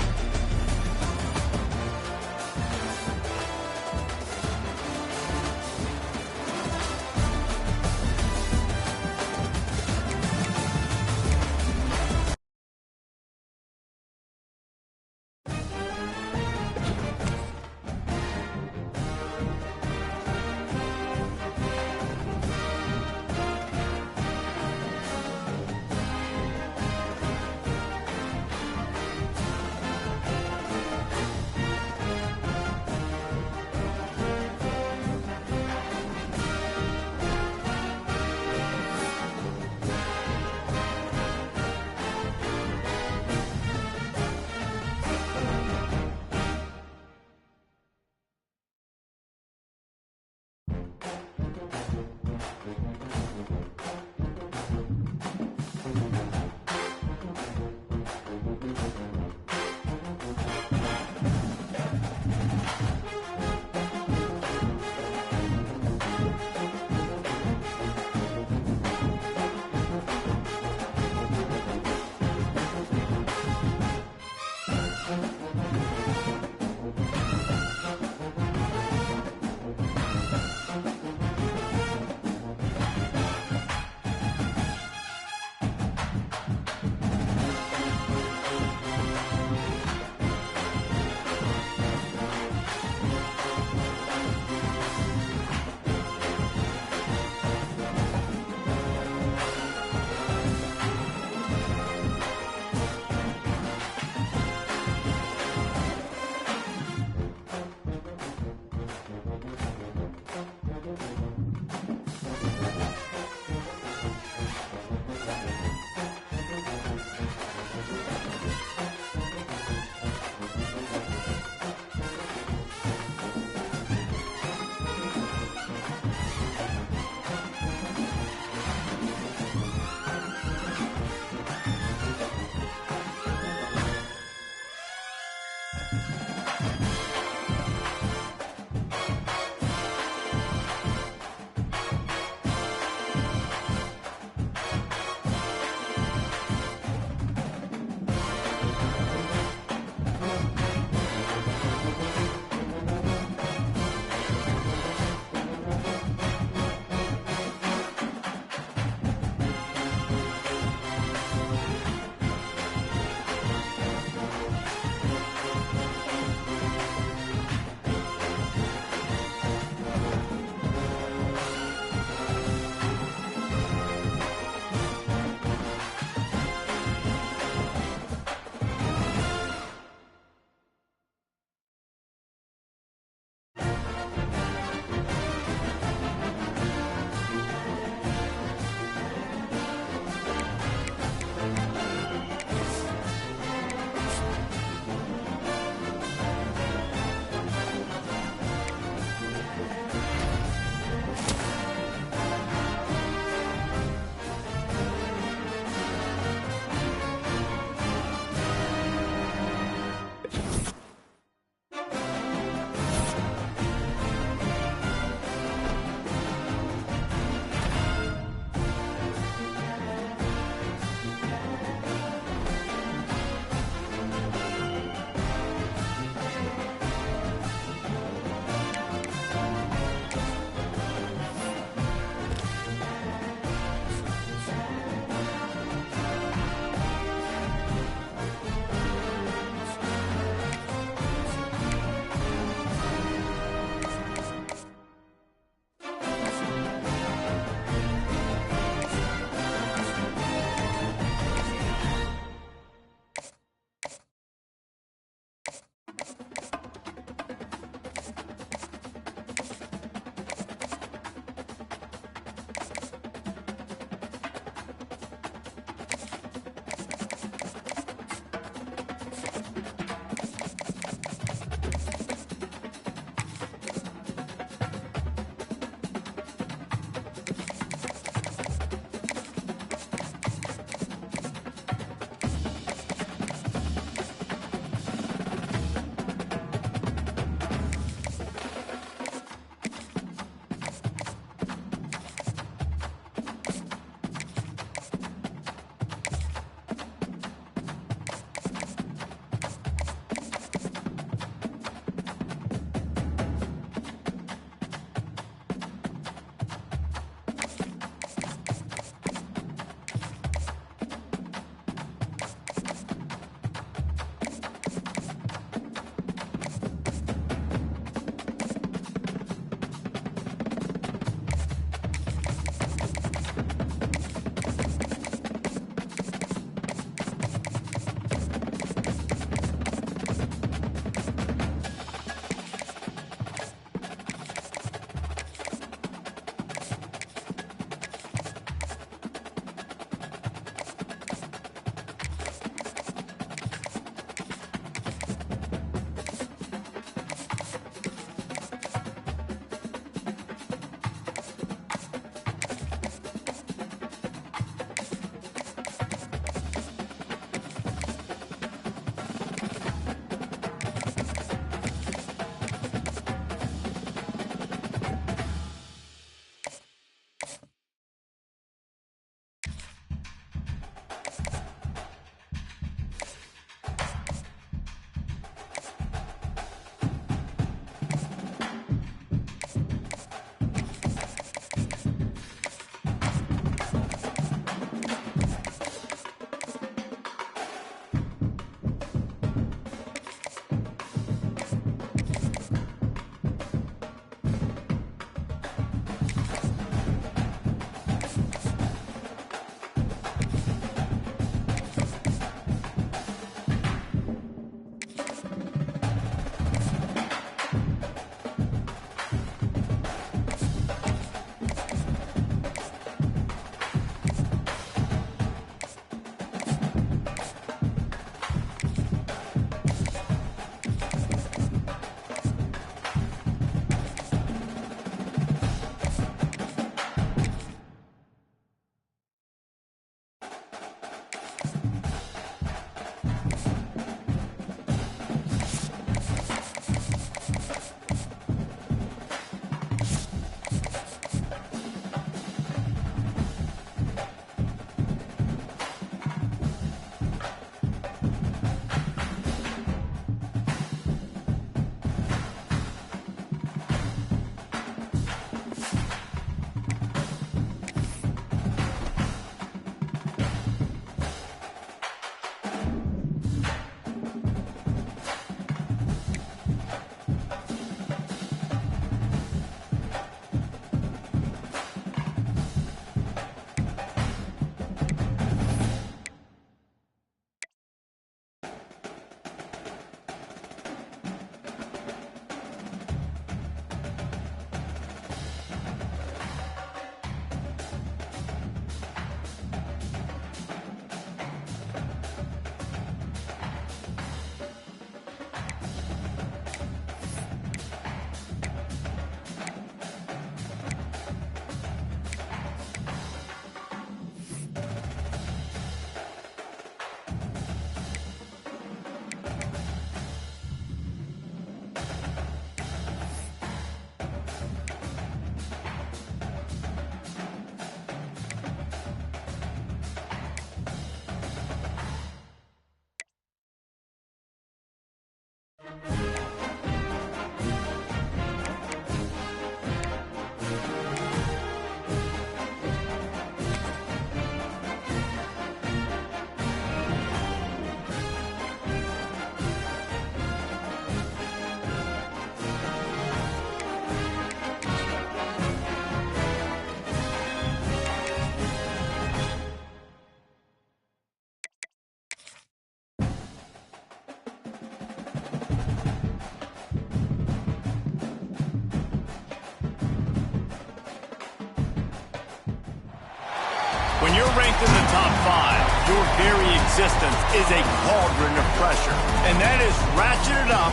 in the top 5, your very existence is a cauldron of pressure. And that is ratcheted up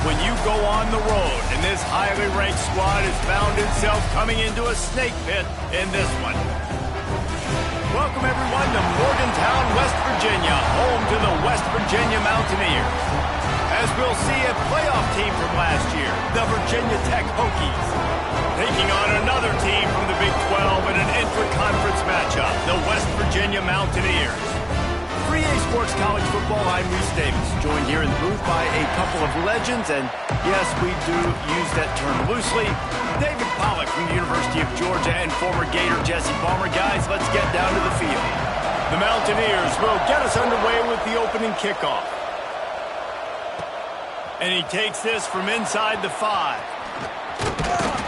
when you go on the road. And this highly ranked squad has found itself coming into a snake pit in this one. Welcome, everyone, to Morgantown, West Virginia, home to the West Virginia Mountaineers. As we'll see, a playoff team from last year, the Virginia Tech Hokies, taking on another team from the Big 12 in an intra-conference matchup, the West Virginia Mountaineers. 3A Sports College Football, I'm Reese Davis, joined here in the booth by a couple of legends, and yes, we do use that term loosely. David Pollack from the University of Georgia and former Gator Jesse Palmer. Guys, let's get down to the field. The Mountaineers will get us underway with the opening kickoff. And he takes this from inside the 5.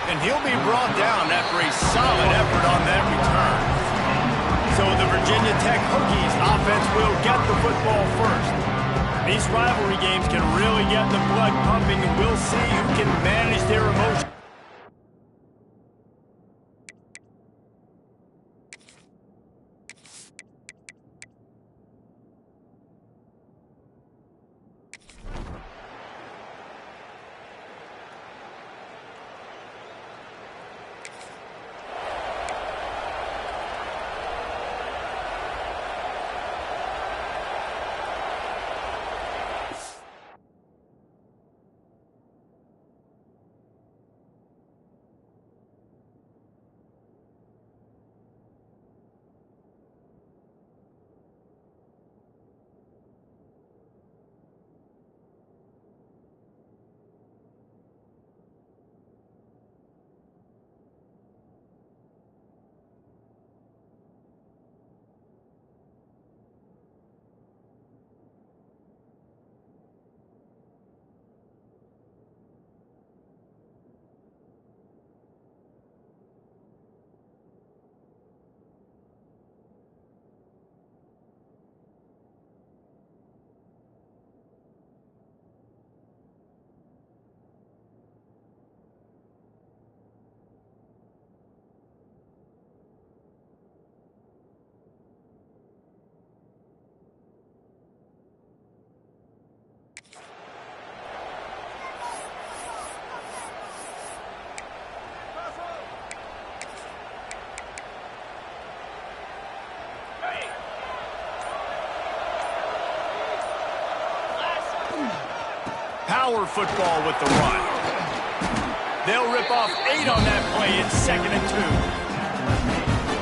And he'll be brought down after a solid effort on that return. So the Virginia Tech Hokies offense will get the football first. These rivalry games can really get the blood pumping, and we'll see who can manage their emotions. Power football with the run. They'll rip off 8 on that play. It's 2nd and 2.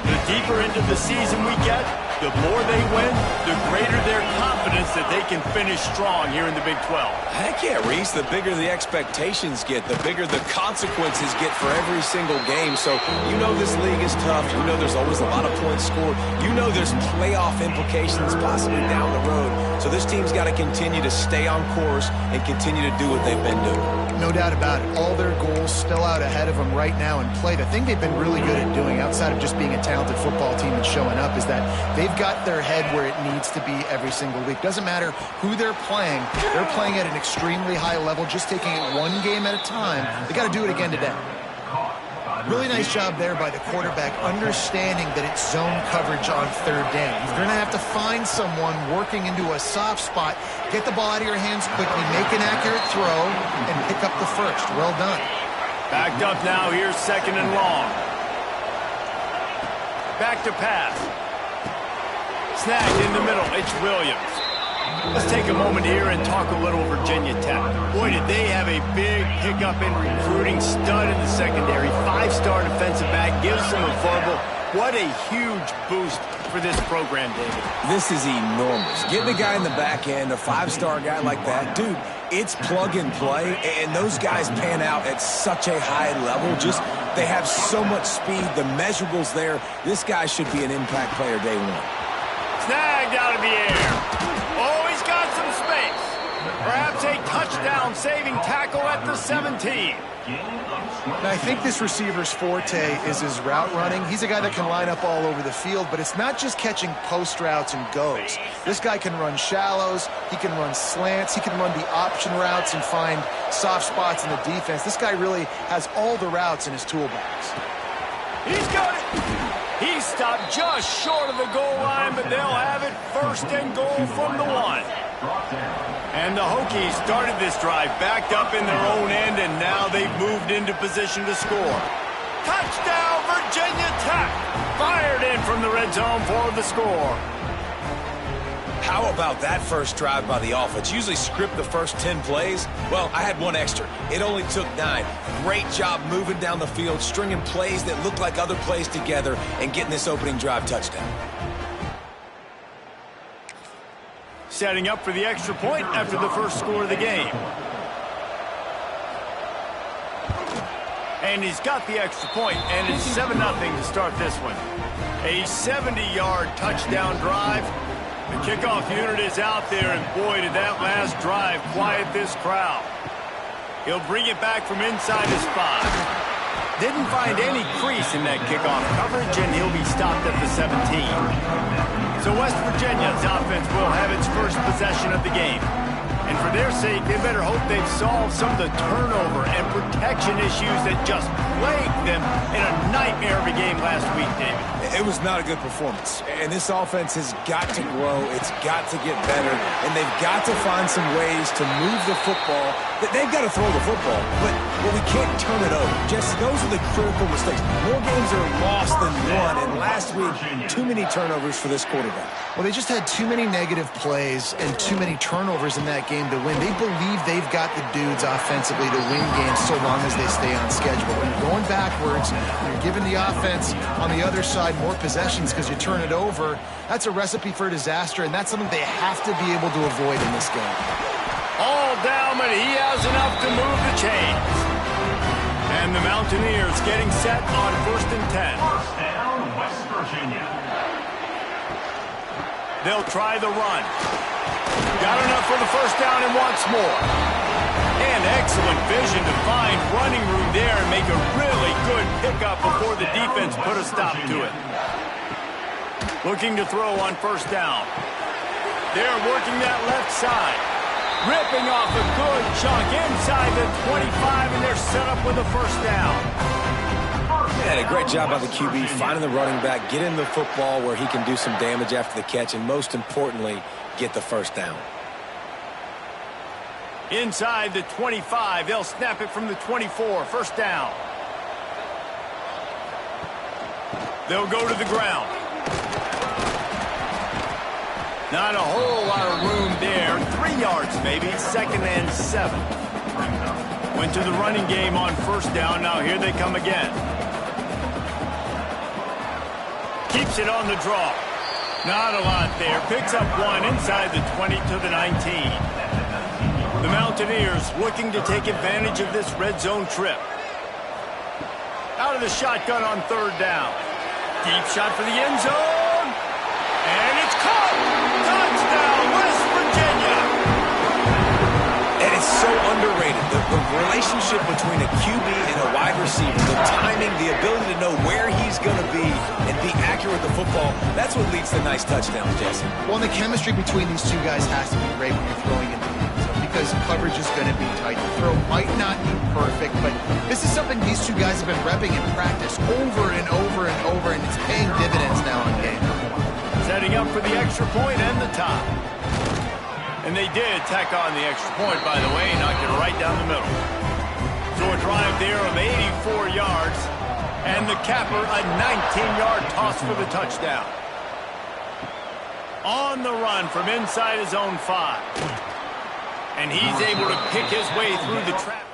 The deeper into the season we get, the more they win, the greater their confidence that they can finish strong here in the Big 12. Heck yeah, Reese. The bigger the expectations get, the bigger the consequences get for every single game. So you know this league is tough. You know there's always a lot of points scored. You know there's playoff implications possibly down the road. So this team's got to continue to stay on course and continue to do what they've been doing. No doubt about it. All their goals still out ahead of them right now in play. The thing they've been really good at doing, outside of just being a talented football team and showing up, is that they've got their head where it needs to be every single week. Doesn't matter who they're playing at an extremely high level, just taking it one game at a time. They got to do it again today. Really nice job there by the quarterback, understanding that it's zone coverage on 3rd down. You're going to have to find someone working into a soft spot, get the ball out of your hands quickly, make an accurate throw, and pick up the first. Well done. Backed up now. Here's 2nd and long. Back to pass. Snagged in the middle. It's Williams. Let's take a moment here and talk a little Virginia Tech. Boy, did they have a big pickup in recruiting. Stud in the secondary. 5-star defensive back. Gives them a verbal. What a huge boost for this program, David. This is enormous. Getting a guy in the back end, a 5-star guy like that, dude, it's plug and play, and those guys pan out at such a high level. Just, they have so much speed. The measurables there. This guy should be an impact player day one. Snagged out of the air. Oh, he's got some space. Perhaps a touchdown-saving tackle at the 17. Now, I think this receiver's forte is his route running. He's a guy that can line up all over the field, but it's not just catching post routes and goes. This guy can run shallows, he can run slants, he can run the option routes and find soft spots in the defense. This guy really has all the routes in his toolbox. He's got it. He's stopped just short of the goal line, but they'll have it first and goal from the 1. And the Hokies started this drive backed up in their own end, and now they've moved into position to score. Touchdown, Virginia Tech! Fired in from the red zone for the score. How about that first drive by the offense? Usually script the first 10 plays. Well, I had one extra. It only took 9. Great job moving down the field, stringing plays that look like other plays together, and getting this opening drive touchdown. Setting up for the extra point after the first score of the game. And he's got the extra point, and it's 7-0 to start this one. A 70-yard touchdown drive. The kickoff unit is out there, and boy, did that last drive quiet this crowd. He'll bring it back from inside his 5. Didn't find any crease in that kickoff coverage, and he'll be stopped at the 17. So West Virginia's offense will have its first possession of the game. And for their sake, they better hope they've solved some of the turnover and protection issues that just plagued them in a nightmare of a game last week, David. It was not a good performance, and this offense has got to grow. It's got to get better, and they've got to find some ways to move the football. They've got to throw the football, but we can't turn it over. Just those are the critical mistakes. More games are lost than won, and last week, too many turnovers for this quarterback. Well, they just had too many negative plays and too many turnovers in that game to win. They believe they've got the dudes offensively to win games so long as they stay on schedule. And going backwards, you're giving the offense on the other side more possessions because you turn it over. That's a recipe for disaster, and that's something they have to be able to avoid in this game. All down, but he has enough to move the chains. And the Mountaineers getting set on 1st and 10. First down, West Virginia. They'll try the run. Got enough for the first down and wants more. And excellent vision to find running room there and make a really good pickup before the defense put a stop to it. Looking to throw on first down. They're working that left side. Ripping off a good chunk inside the 25, and they're set up with a first down. Yeah, a great job by the QB finding the running back, getting the football where he can do some damage after the catch, and most importantly, get the first down. Inside the 25, they'll snap it from the 24, first down. They'll go to the ground. Not a whole lot of room there. 3 yards maybe, 2nd and 7. Went to the running game on first down. Now here they come again. Keeps it on the draw. Not a lot there. Picks up 1 inside the 20 to the 19. The Mountaineers looking to take advantage of this red zone trip. Out of the shotgun on 3rd down. Deep shot for the end zone. And it's caught. Touchdown, West Virginia. And it's so underrated. The relationship between a QB and a wide receiver, the timing, the ability to know where he's going to be and be accurate with the football, that's what leads to nice touchdowns, Jesse. Well, and the chemistry between these two guys has to be great when you're throwing into the end zone because coverage is going to be tight. The throw might not be perfect, but this is something these two guys have been repping in practice over and over and over, and it's paying dividends now in game. Setting up for the extra point and the tie. And they did tack on the extra point, by the way, knocked it right down the middle. So a drive there of 84 yards, and the capper a 19-yard toss for the touchdown. On the run from inside his own 5. And he's able to pick his way through the traffic.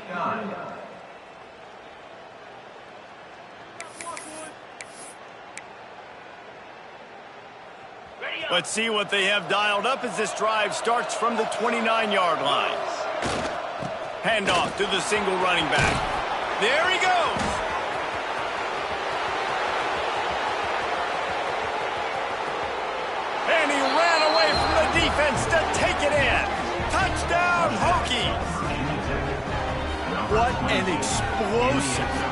29. Let's see what they have dialed up as this drive starts from the 29-yard line. Handoff to the single running back. There he goes. And he ran away from the defense to take it in. Touchdown, Hokies. What an explosive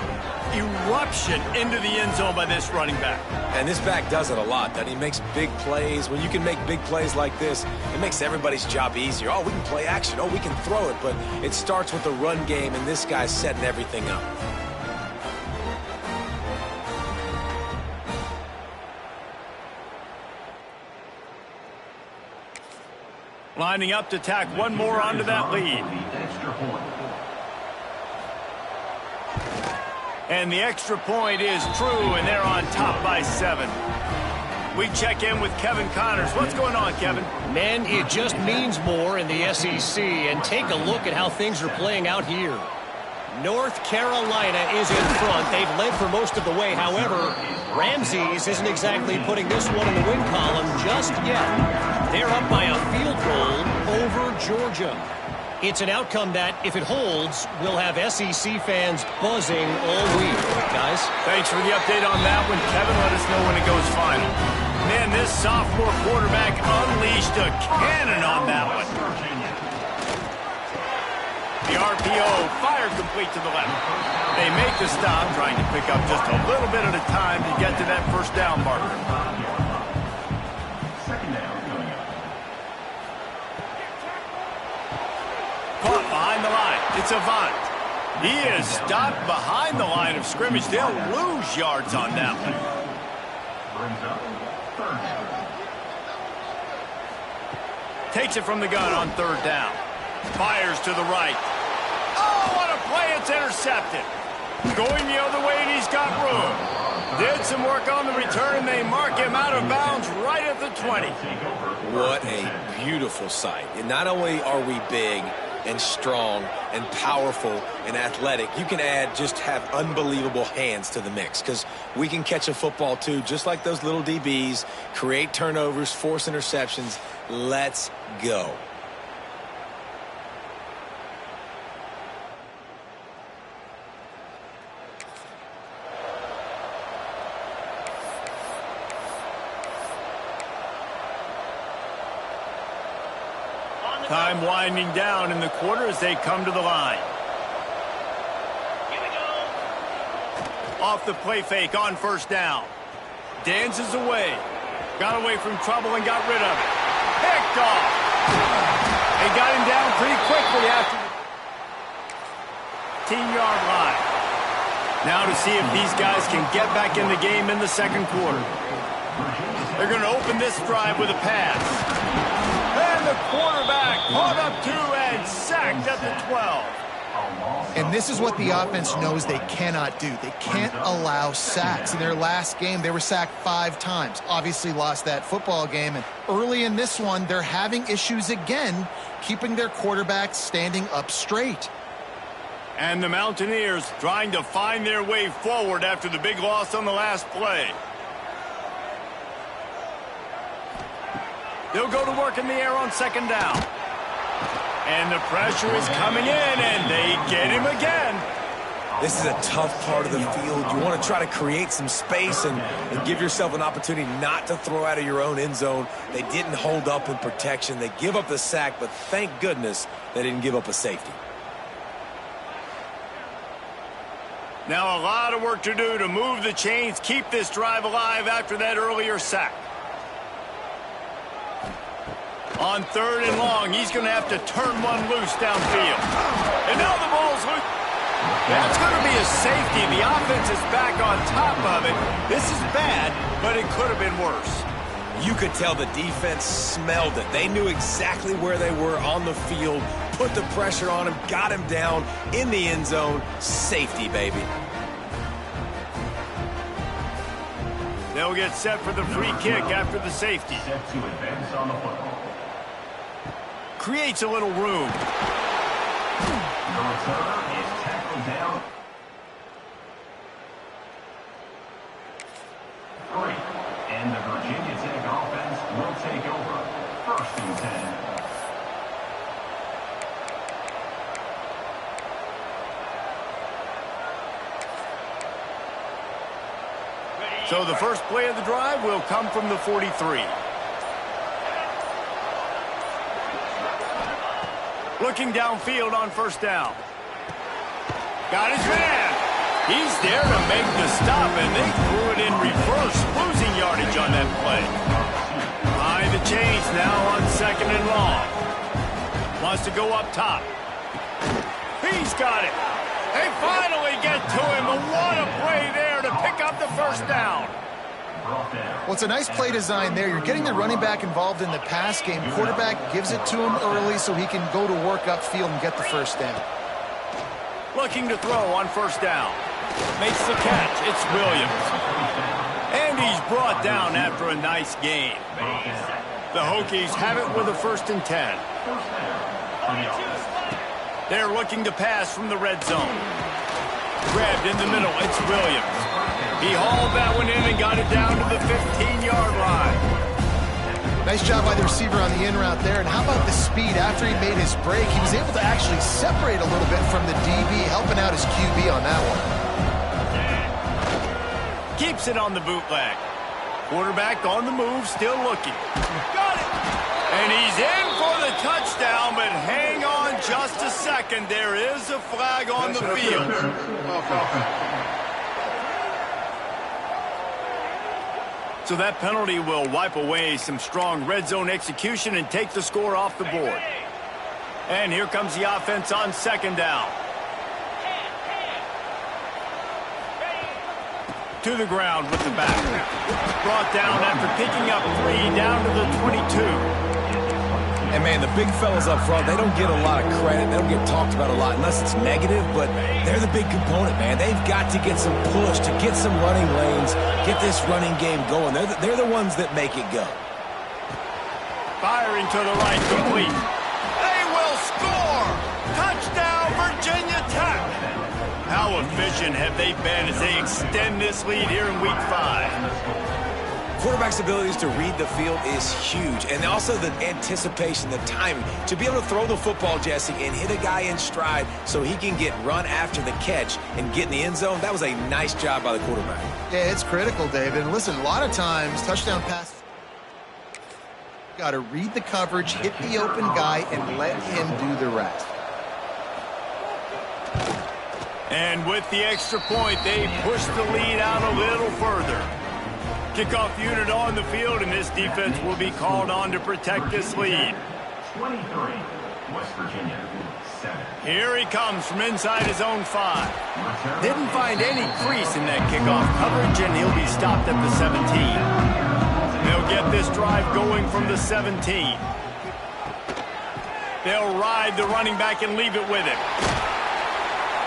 eruption into the end zone by this running back. And this back does it a lot, doesn't he? Makes big plays. When you can make big plays like this, it makes everybody's job easier. Oh, we can play action. Oh, we can throw it. But it starts with the run game, and this guy's setting everything up. Lining up to tack one more onto that lead. And the extra point is true, and they're on top by 7. We check in with Kevin Connors. What's going on, Kevin? Man, it just means more in the SEC, and take a look at how things are playing out here. North Carolina is in front. They've led for most of the way. However, Ramses isn't exactly putting this one in the win column just yet. They're up by a field goal over Georgia. It's an outcome that, if it holds, will have SEC fans buzzing all week. Guys? Thanks for the update on that one, Kevin. Let us know when it goes final. Man, this sophomore quarterback unleashed a cannon on that one. The RPO fired complete to the left. They make the stop, trying to pick up just a little bit at a time to get to that first down marker. Caught behind the line. It's Avant. He is stopped behind the line of scrimmage. They'll lose yards on that one. Takes it from the gun on third down. Fires to the right. Oh, what a play. It's intercepted. Going the other way, and he's got room. Did some work on the return, and they mark him out of bounds right at the 20. What a beautiful sight. And not only are we big and strong and powerful and athletic, you can have unbelievable hands to the mix, because we can catch a football too, just like those little DBs, create turnovers, force interceptions. Let's go. Time winding down in the quarter as they come to the line. Here we go. Off the play fake on first down. Dances away. Got away from trouble and got rid of it. Picked off. They got him down pretty quickly after the 10-yard line. Now to see if these guys can get back in the game in the second quarter. They're going to open this drive with a pass. And the quarterback caught up to and sacked at the 12. And this is what the offense knows they cannot do. They can't allow sacks. In their last game, they were sacked 5 times. Obviously lost that football game. And early in this one, they're having issues again, keeping their quarterback standing up straight. And the Mountaineers trying to find their way forward after the big loss on the last play. They'll go to work in the air on second down. And the pressure is coming in, and they get him again. This is a tough part of the field. You want to try to create some space and give yourself an opportunity not to throw out of your own end zone. They didn't hold up in protection. They give up the sack, but thank goodness they didn't give up a safety. Now a lot of work to do to move the chains, keep this drive alive after that earlier sack. On third and long, he's going to have to turn one loose downfield. And now the ball's loose. That's going to be a safety. The offense is back on top of it. This is bad, but it could have been worse. You could tell the defense smelled it. They knew exactly where they were on the field, put the pressure on him, got him down in the end zone. Safety, baby. They'll get set for the free kick after the safety. Set to advance on the football. Creates a little room. The returner is tackled down. 3. And the Virginia Tech offense will take over. 1st and 10. So the first play of the drive will come from the 43. Looking downfield on 1st down. Got his man. He's there to make the stop, and they threw it in reverse, losing yardage on that play. Behind the chains now on 2nd and long. Wants to go up top. He's got it. They finally get to him, and what a play there to pick up the 1st down. Well, it's a nice play design there. You're getting the running back involved in the pass game. Quarterback gives it to him early so he can go to work upfield and get the 1st down. Looking to throw on 1st down. Makes the catch. It's Williams. And he's brought down after a nice gain. The Hokies have it with a 1st and 10. They're looking to pass from the red zone. Grabbed in the middle. It's Williams. He hauled that one in and got it down to the 15-yard line. Nice job by the receiver on the in route there. And how about the speed? After he made his break, he was able to actually separate a little bit from the DB, helping out his QB on that one. Keeps it on the bootleg. Quarterback on the move, still looking. Got it! And he's in for the touchdown, but hang on just a second. There is a flag on the field. So that penalty will wipe away some strong red zone execution and take the score off the board. And here comes the offense on 2nd down. To the ground with the back. Brought down after picking up 3 down to the 22. And, man, the big fellas up front, they don't get a lot of credit. They don't get talked about a lot unless it's negative, but they're the big component, man. They've got to get some push, to get some running lanes, get this running game going. They're the ones that make it go. Firing to the right, complete. They will score! Touchdown, Virginia Tech! How efficient have they been as they extend this lead here in Week 5? Quarterback's abilities to read the field is huge, and also the anticipation, the timing. To be able to throw the football, Jesse, and hit a guy in stride so he can get run after the catch and get in the end zone, that was a nice job by the quarterback. Yeah, it's critical, David. And listen, a lot of times, touchdown passes, got to read the coverage, hit the open guy, and let him do the rest. And with the extra point, they push the lead out a little further. Kickoff unit on the field, and this defense will be called on to protect this lead. 23, West Virginia, 7. Here he comes from inside his own 5. Didn't find any crease in that kickoff coverage, and he'll be stopped at the 17. They'll get this drive going from the 17. They'll ride the running back and leave it with him.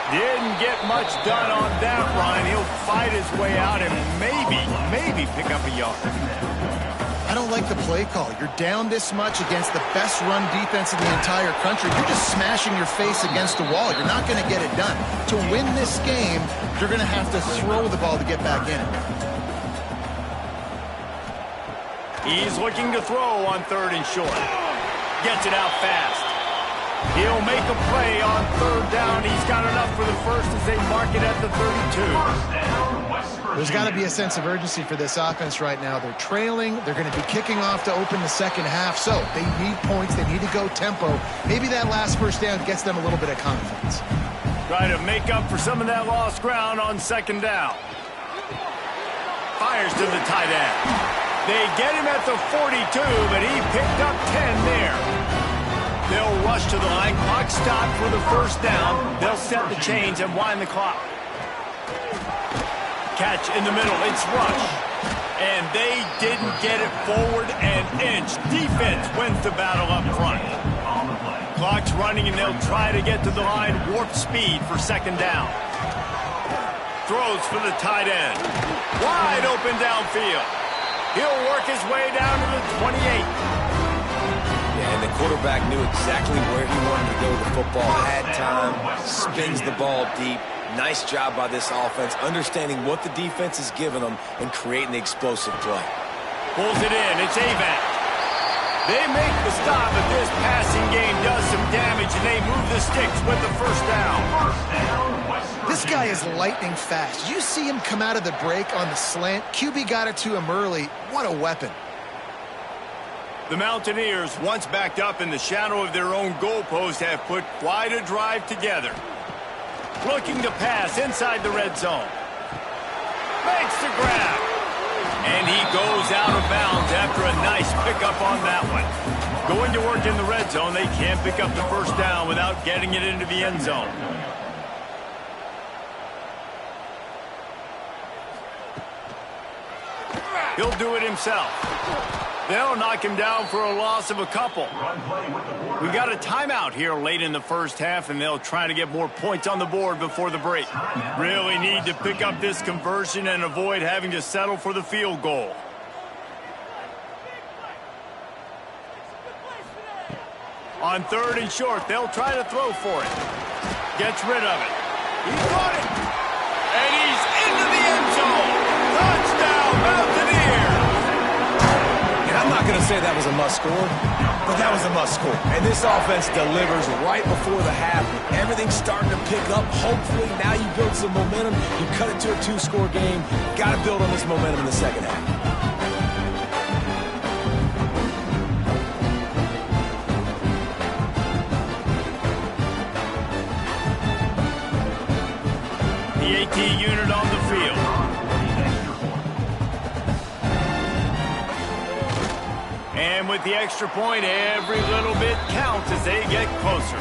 Didn't get much done on that run. He'll fight his way out and maybe pick up a yard. I don't like the play call. You're down this much against the best run defense in the entire country. You're just smashing your face against the wall. You're not going to get it done. To win this game, you're going to have to throw the ball to get back in it. He's looking to throw on 3rd and short. Gets it out fast. He'll make a play on 3rd down. He's got enough for the 1st as they mark it at the 32. There's got to be a sense of urgency for this offense right now. They're trailing. They're going to be kicking off to open the 2nd half. So they need points. They need to go tempo. Maybe that last 1st down gets them a little bit of confidence. Try to make up for some of that lost ground on 2nd down. Fires to the tight end. They get him at the 42, but he picked up 10 there. They'll rush to the line. Clock stopped for the 1st down. They'll set the chains and wind the clock. Catch in the middle. It's Rush. And they didn't get it forward an inch. Defense wins the battle up front. Clock's running, and they'll try to get to the line. Warp speed for 2nd down. Throws for the tight end. Wide open downfield. He'll work his way down to the 28. And the quarterback knew exactly where he wanted to go with the football, had time, spins the ball deep. Nice job by this offense, understanding what the defense is giving them and creating the explosive play. Pulls it in. It's Avac. They make the stop, but this passing game does some damage, and they move the sticks with the first down. This guy is lightning fast. You see him come out of the break on the slant. QB got it to him early. What a weapon. The Mountaineers, once backed up in the shadow of their own goalpost, have put quite a drive together. Looking to pass inside the red zone. Makes the grab. And he goes out of bounds after a nice pickup on that one. Going to work in the red zone, they can't pick up the first down without getting it into the end zone. He'll do it himself. They'll knock him down for a loss of a couple. We got a timeout here late in the first half, and they'll try to get more points on the board before the break. Really need to pick up this conversion and avoid having to settle for the field goal. On 3rd and short, they'll try to throw for it. Gets rid of it. He caught it. And he's into the end zone. Touchdown, Mountaineers. I'm not going to say that was a must-score, but that was a must-score. And this offense delivers right before the half. Everything's starting to pick up. Hopefully, now you build some momentum. You cut it to a 2-score game. Got to build on this momentum in the second half. The AT unit on the field. And with the extra point, every little bit counts as they get closer.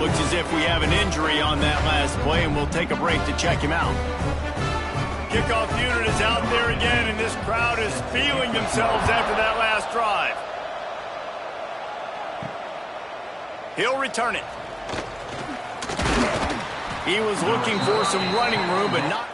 Looks as if we have an injury on that last play, and we'll take a break to check him out. Kickoff unit is out there again, and this crowd is feeling themselves after that last drive. He'll return it. He was looking for some running room, but not...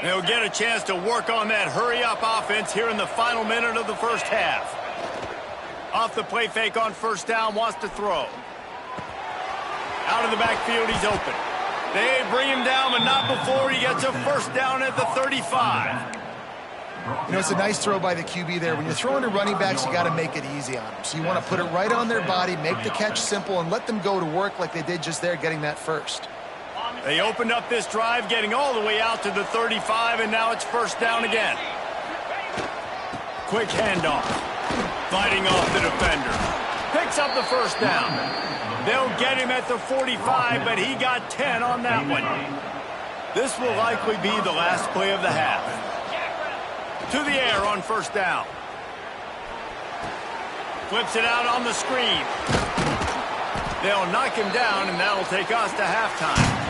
They'll get a chance to work on that hurry-up offense here in the final minute of the first half. Off the play fake on first down, wants to throw. Out of the backfield, he's open. They bring him down, but not before he gets a first down at the 35. You know, it's a nice throw by the QB there. When you're throwing to running backs, you got to make it easy on them. So you want to put it right on their body, make the catch simple, and let them go to work like they did just there, getting that first. They opened up this drive, getting all the way out to the 35, and now it's first down again. Quick handoff. Fighting off the defender. Picks up the first down. They'll get him at the 45, but he got 10 on that one. This will likely be the last play of the half. To the air on first down. Flips it out on the screen. They'll knock him down, and that'll take us to halftime.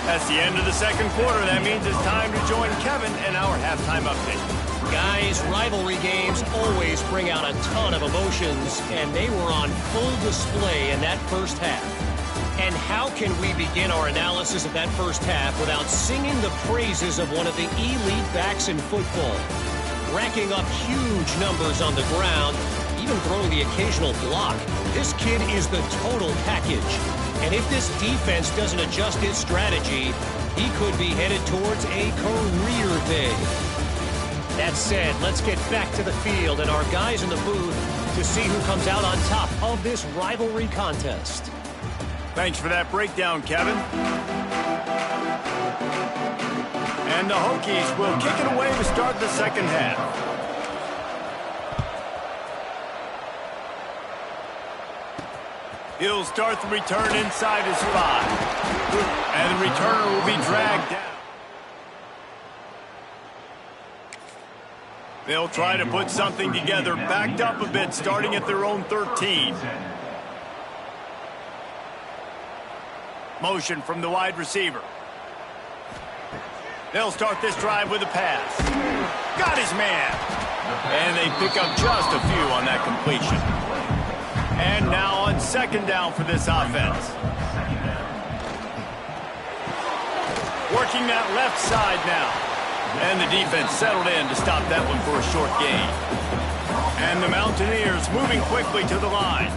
That's the end of the second quarter. That means it's time to join Kevin in our halftime update. Guys, rivalry games always bring out a ton of emotions, and they were on full display in that first half. And how can we begin our analysis of that first half without singing the praises of one of the elite backs in football? Racking up huge numbers on the ground, even throwing the occasional block. This kid is the total package. And if this defense doesn't adjust its strategy, he could be headed towards a career day. That said, let's get back to the field and our guys in the booth to see who comes out on top of this rivalry contest. Thanks for that breakdown, Kevin. And the Hokies will kick it away to start the second half. He'll start the return inside his 5. And the returner will be dragged down. They'll try to put something together, backed up a bit, starting at their own 13. Motion from the wide receiver. They'll start this drive with a pass. Got his man. And they pick up just a few on that completion. And now on second down for this offense. Working that left side now. And the defense settled in to stop that one for a short gain. And the Mountaineers moving quickly to the line.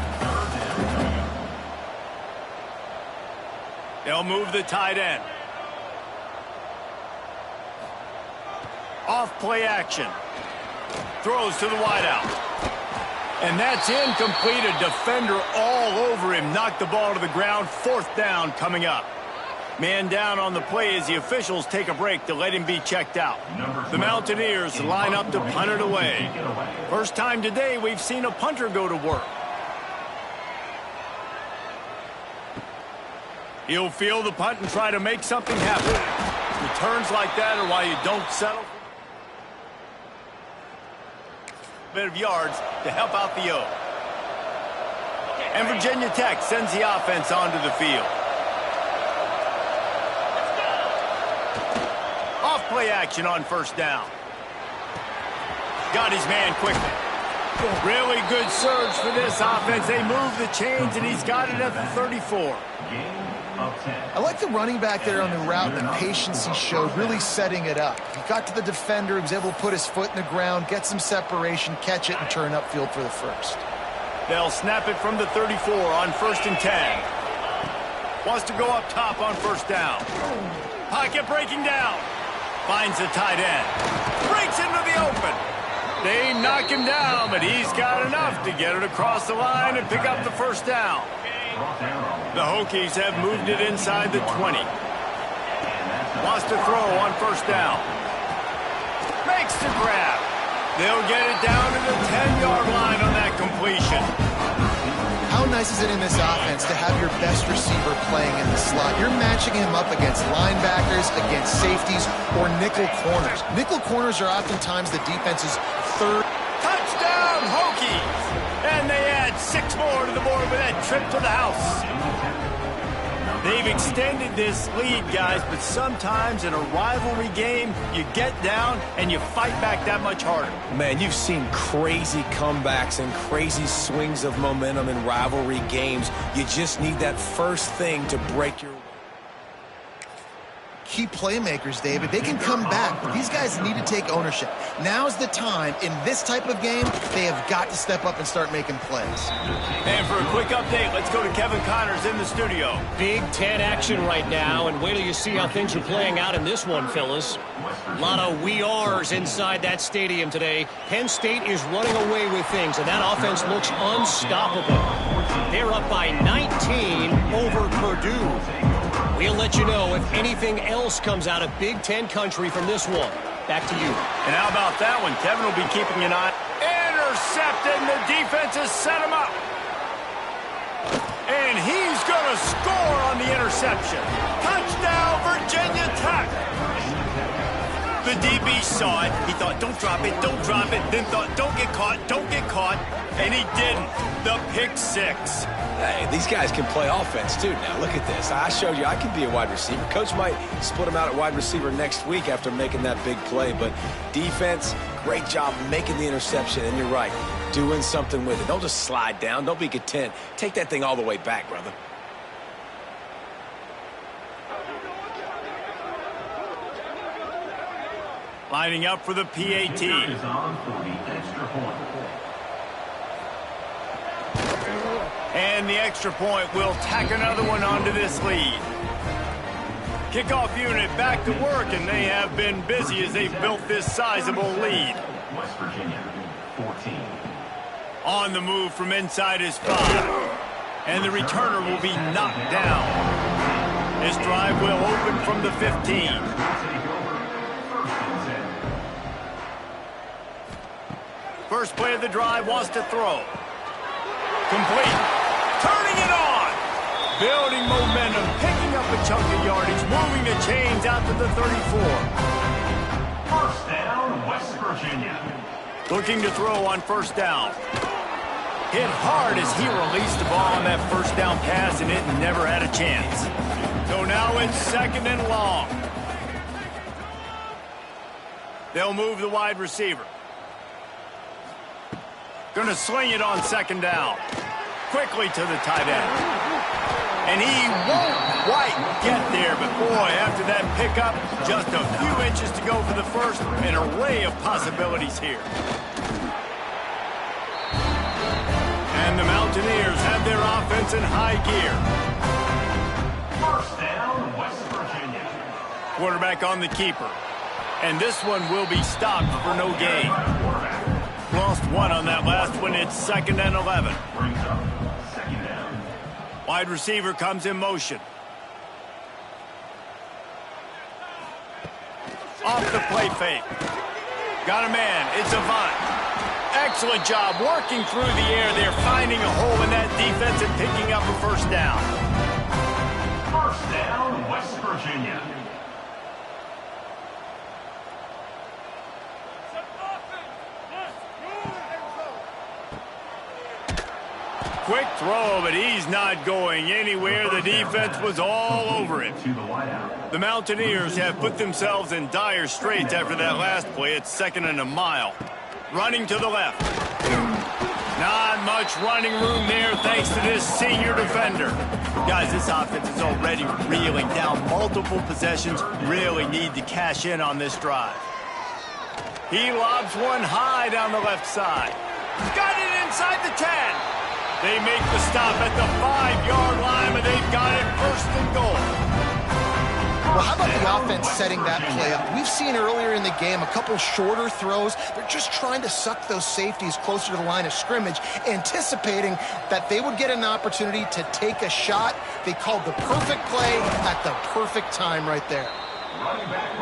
They'll move the tight end. Off play action. Throws to the wideout. And that's incomplete. A defender all over him. Knocked the ball to the ground. Fourth down coming up. Man down on the play as the officials take a break to let him be checked out. The Mountaineers line up to punt it away. First time today we've seen a punter go to work. He'll field the punt and try to make something happen. Returns like that are why you don't settle. Bit of yards to help out the O. And Virginia Tech sends the offense onto the field. Off play action on first down. Got his man quickly. Really good surge for this offense. They move the chains, and he's got it at the 34. I like the running back there on the route, the patience he showed, really setting it up. He got to the defender, he was able to put his foot in the ground, get some separation, catch it, and turn upfield for the first. They'll snap it from the 34 on 1st and 10. Wants to go up top on first down. Pocket breaking down. Finds the tight end. Breaks into the open. They knock him down, but he's got enough to get it across the line and pick up the first down. The Hokies have moved it inside the 20. Wants to throw on first down. Makes the grab. They'll get it down to the 10-yard line on that completion. How nice is it in this offense to have your best receiver playing in the slot? You're matching him up against linebackers, against safeties, or nickel corners. Nickel corners are oftentimes the defense's third. Touchdown, Hokies! And they add 6 more to the board with that trip to the house. They've extended this lead, guys, but sometimes in a rivalry game, you get down and you fight back that much harder. Man, you've seen crazy comebacks and crazy swings of momentum in rivalry games. You just need that first thing to break your... Key playmakers, David. They can come back, but these guys need to take ownership. Now's the time. In this type of game, they have got to step up and start making plays. And for a quick update, let's go to Kevin Connors in the studio. Big Ten action right now, and wait till you see how things are playing out in this one, fellas. A lot of we ares inside that stadium today. Penn State is running away with things, and that offense looks unstoppable. They're up by 19 over Purdue. We'll let you know if anything else comes out of Big Ten country from this one. Back to you. And how about that one? Kevin will be keeping an eye. Intercepted, and the defense has set him up. And he's going to score on the interception. Touchdown, Virginia Tech. The DB saw it. He thought, don't drop it, don't drop it. Then thought, don't get caught, don't get caught. And he didn't. The pick 6. Hey, these guys can play offense, too. Now, look at this. I showed you I can be a wide receiver. Coach might split him out at wide receiver next week after making that big play. But defense, great job making the interception. And you're right, doing something with it. Don't just slide down. Don't be content. Take that thing all the way back, brother. Lining up for the PAT. And the extra point will tack another one onto this lead. Kickoff unit back to work, and they have been busy as they've built this sizable lead. West Virginia, 14. On the move from inside his 5. And the returner will be knocked down. This drive will open from the 15. First play of the drive wants to throw. Complete. building momentum, picking up a chunk of yardage, moving the chains out to the 34. First down, West Virginia. Looking to throw on first down. Hit hard as he released the ball on that first down pass, and it never had a chance. So now it's second and long. They'll move the wide receiver. Gonna sling it on second down. Quickly to the tight end. And he won't quite get there, but boy, after that pickup, just a few inches to go for the first. An array of possibilities here. And the Mountaineers have their offense in high gear. First down, West Virginia. Quarterback on the keeper. And this one will be stopped for no gain. Lost one on that last one. It's second and 11. Brings up second down. Wide receiver comes in motion. Off the play fake. Got a man. It's Avant. Excellent job working through the air there, finding a hole in that defense and picking up a first down. First down, West Virginia. Quick throw, but he's not going anywhere. The defense was all over him. To the wideout. The Mountaineers have put themselves in dire straits after that last play. It's second and a mile. Running to the left. Not much running room there thanks to this senior defender. Guys, this offense is already reeling down multiple possessions. Really need to cash in on this drive. He lobs one high down the left side. Got it inside the 10. They make the stop at the 5-yard line, but they've got it first and goal. Well, how about the offense setting that play up? We've seen earlier in the game a couple shorter throws. They're just trying to suck those safeties closer to the line of scrimmage, anticipating that they would get an opportunity to take a shot. They called the perfect play at the perfect time right there.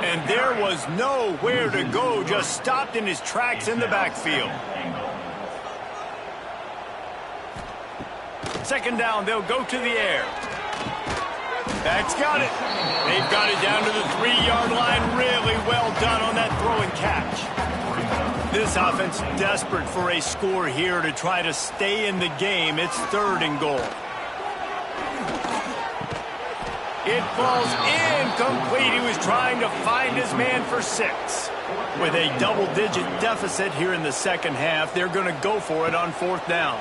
And there was nowhere to go, just stopped in his tracks in the backfield. Second down, they'll go to the air. That's got it. They've got it down to the 3-yard line. Really well done on that throw and catch. This offense desperate for a score here to try to stay in the game. It's third and goal. It falls incomplete. He was trying to find his man for 6. With a double-digit deficit here in the second half, they're going to go for it on fourth down.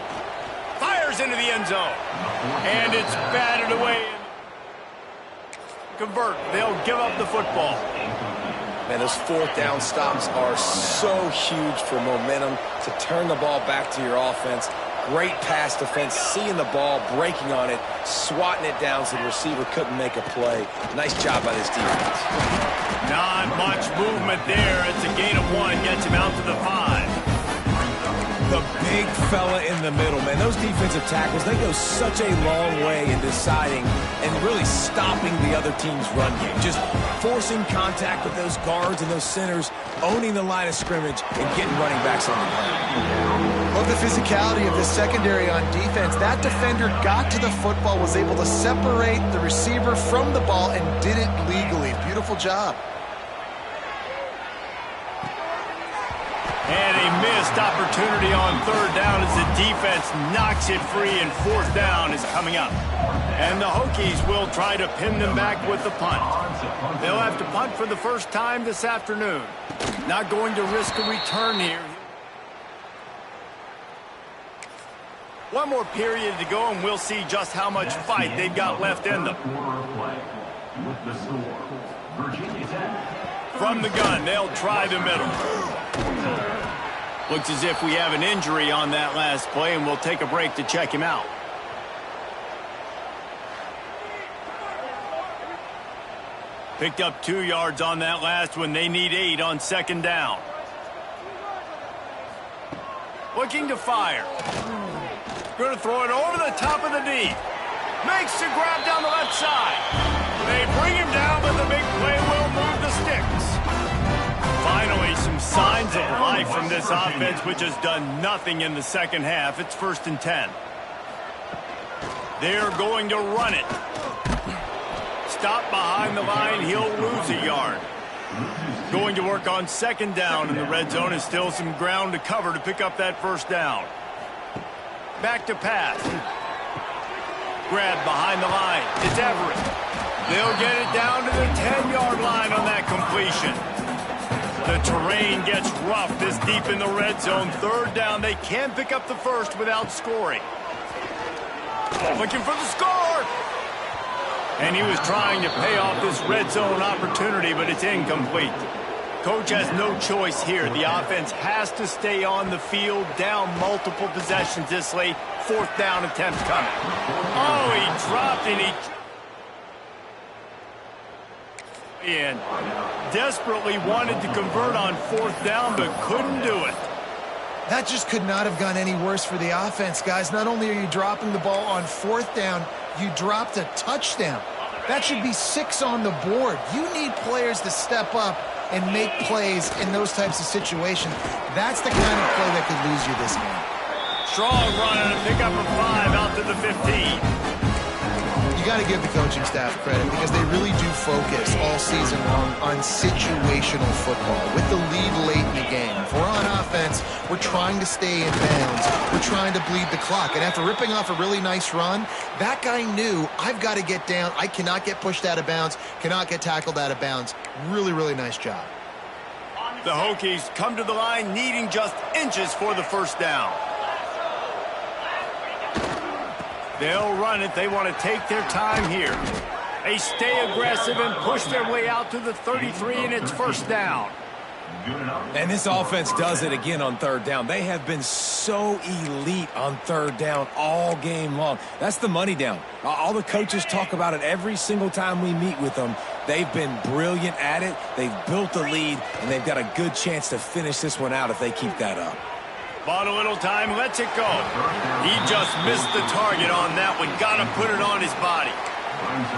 Fires into the end zone. And it's batted away. Convert. They'll give up the football. Man, those fourth down stops are so huge for momentum to turn the ball back to your offense. Great pass defense, seeing the ball, breaking on it, swatting it down so the receiver couldn't make a play. Nice job by this defense. Not much movement there. It's a gain of 1. Gets him out to the 5. The big fella in the middle, man. Those defensive tackles, they go such a long way in deciding and really stopping the other team's run game. Just forcing contact with those guards and those centers, owning the line of scrimmage, and getting running backs on the ground. Love the physicality of the secondary on defense. That defender got to the football, was able to separate the receiver from the ball, and did it legally. Beautiful job. And a missed opportunity on third down as the defense knocks it free, and fourth down is coming up. And the Hokies will try to pin them back with the punt. They'll have to punt for the first time this afternoon. Not going to risk a return here. One more period to go, and we'll see just how much fight they've got left in them. With the score, Virginia Tech. From the gun, they'll try the middle. Looks as if we have an injury on that last play, and we'll take a break to check him out. Picked up 2 yards on that last one. They need 8 on second down. Looking to fire. Going to throw it over the top of the D. Makes the grab down the left side. They bring him down, but the big play will move the sticks. Finally, some signs of life from this offense, which has done nothing in the second half. It's first and 10. They're going to run it. Stop behind the line. He'll lose a yard. Going to work on second down in the red zone, and still some ground to cover to pick up that first down. Back to pass. Grab behind the line. It's Everett. They'll get it down to the 10-yard line on that completion. The terrain gets rough this deep in the red zone. Third down. They can pick up the first without scoring. Looking for the score. And he was trying to pay off this red zone opportunity, but it's incomplete. Coach has no choice here. The offense has to stay on the field, down multiple possessions this late. Fourth down attempt coming. Oh, he dropped and desperately wanted to convert on fourth down, but couldn't do it. That just could not have gone any worse for the offense, guys. Not only are you dropping the ball on fourth down, you dropped a touchdown. That should be 6 on the board. You need players to step up and make plays in those types of situations. That's the kind of play that could lose you this game. Strong run and a pickup of 5 out to the 15. You got to give the coaching staff credit because they really do focus all season long on situational football with the lead late in the game. If we're on offense, we're trying to stay in bounds. We're trying to bleed the clock. And after ripping off a really nice run, that guy knew, I've got to get down. I cannot get pushed out of bounds, cannot get tackled out of bounds. Really, really nice job. The Hokies come to the line needing just inches for the first down. They'll run it. They want to take their time here. They stay aggressive and push their way out to the 33, and it's first down. And this offense does it again on third down. They have been so elite on third down all game long. That's the money down. All the coaches talk about it every single time we meet with them. They've been brilliant at it. They've built the lead, and they've got a good chance to finish this one out if they keep that up. Bought a little time, lets it go. He just missed the target on that one. Got to put it on his body.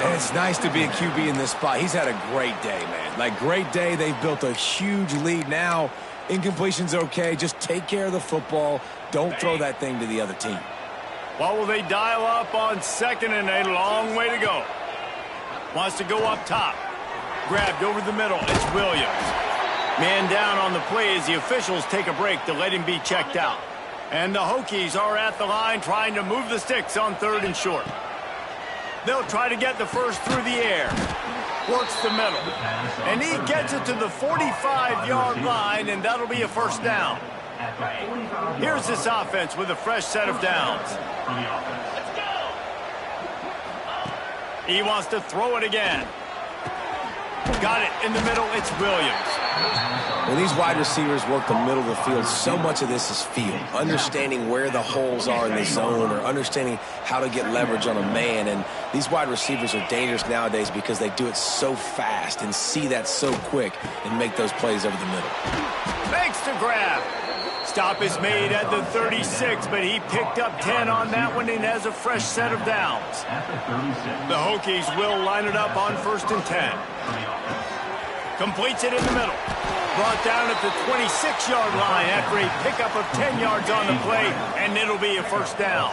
And it's nice to be a QB in this spot. He's had a great day, man. Like, great day. They've built a huge lead now. Incompletion's okay. Just take care of the football. Don't throw that thing to the other team. What will they dial up on second and a long way to go? Wants to go up top. Grabbed over the middle. It's Williams. Man down on the play as the officials take a break to let him be checked out. And the Hokies are at the line trying to move the sticks on third and short. They'll try to get the first through the air. Works the middle. And he gets it to the 45-yard line, and that'll be a first down. Here's this offense with a fresh set of downs. He wants to throw it again. Got it in the middle. It's Williams. When these wide receivers work the middle of the field, so much of this is feel. Understanding where the holes are in the zone or understanding how to get leverage on a man. And these wide receivers are dangerous nowadays because they do it so fast and see that so quick and make those plays over the middle. Makes the grab. Stop is made at the 36, but he picked up 10 on that one and has a fresh set of downs. The Hokies will line it up on first and 10. Completes it in the middle. Brought down at the 26-yard line after a pickup of 10 yards on the play, and it'll be a first down.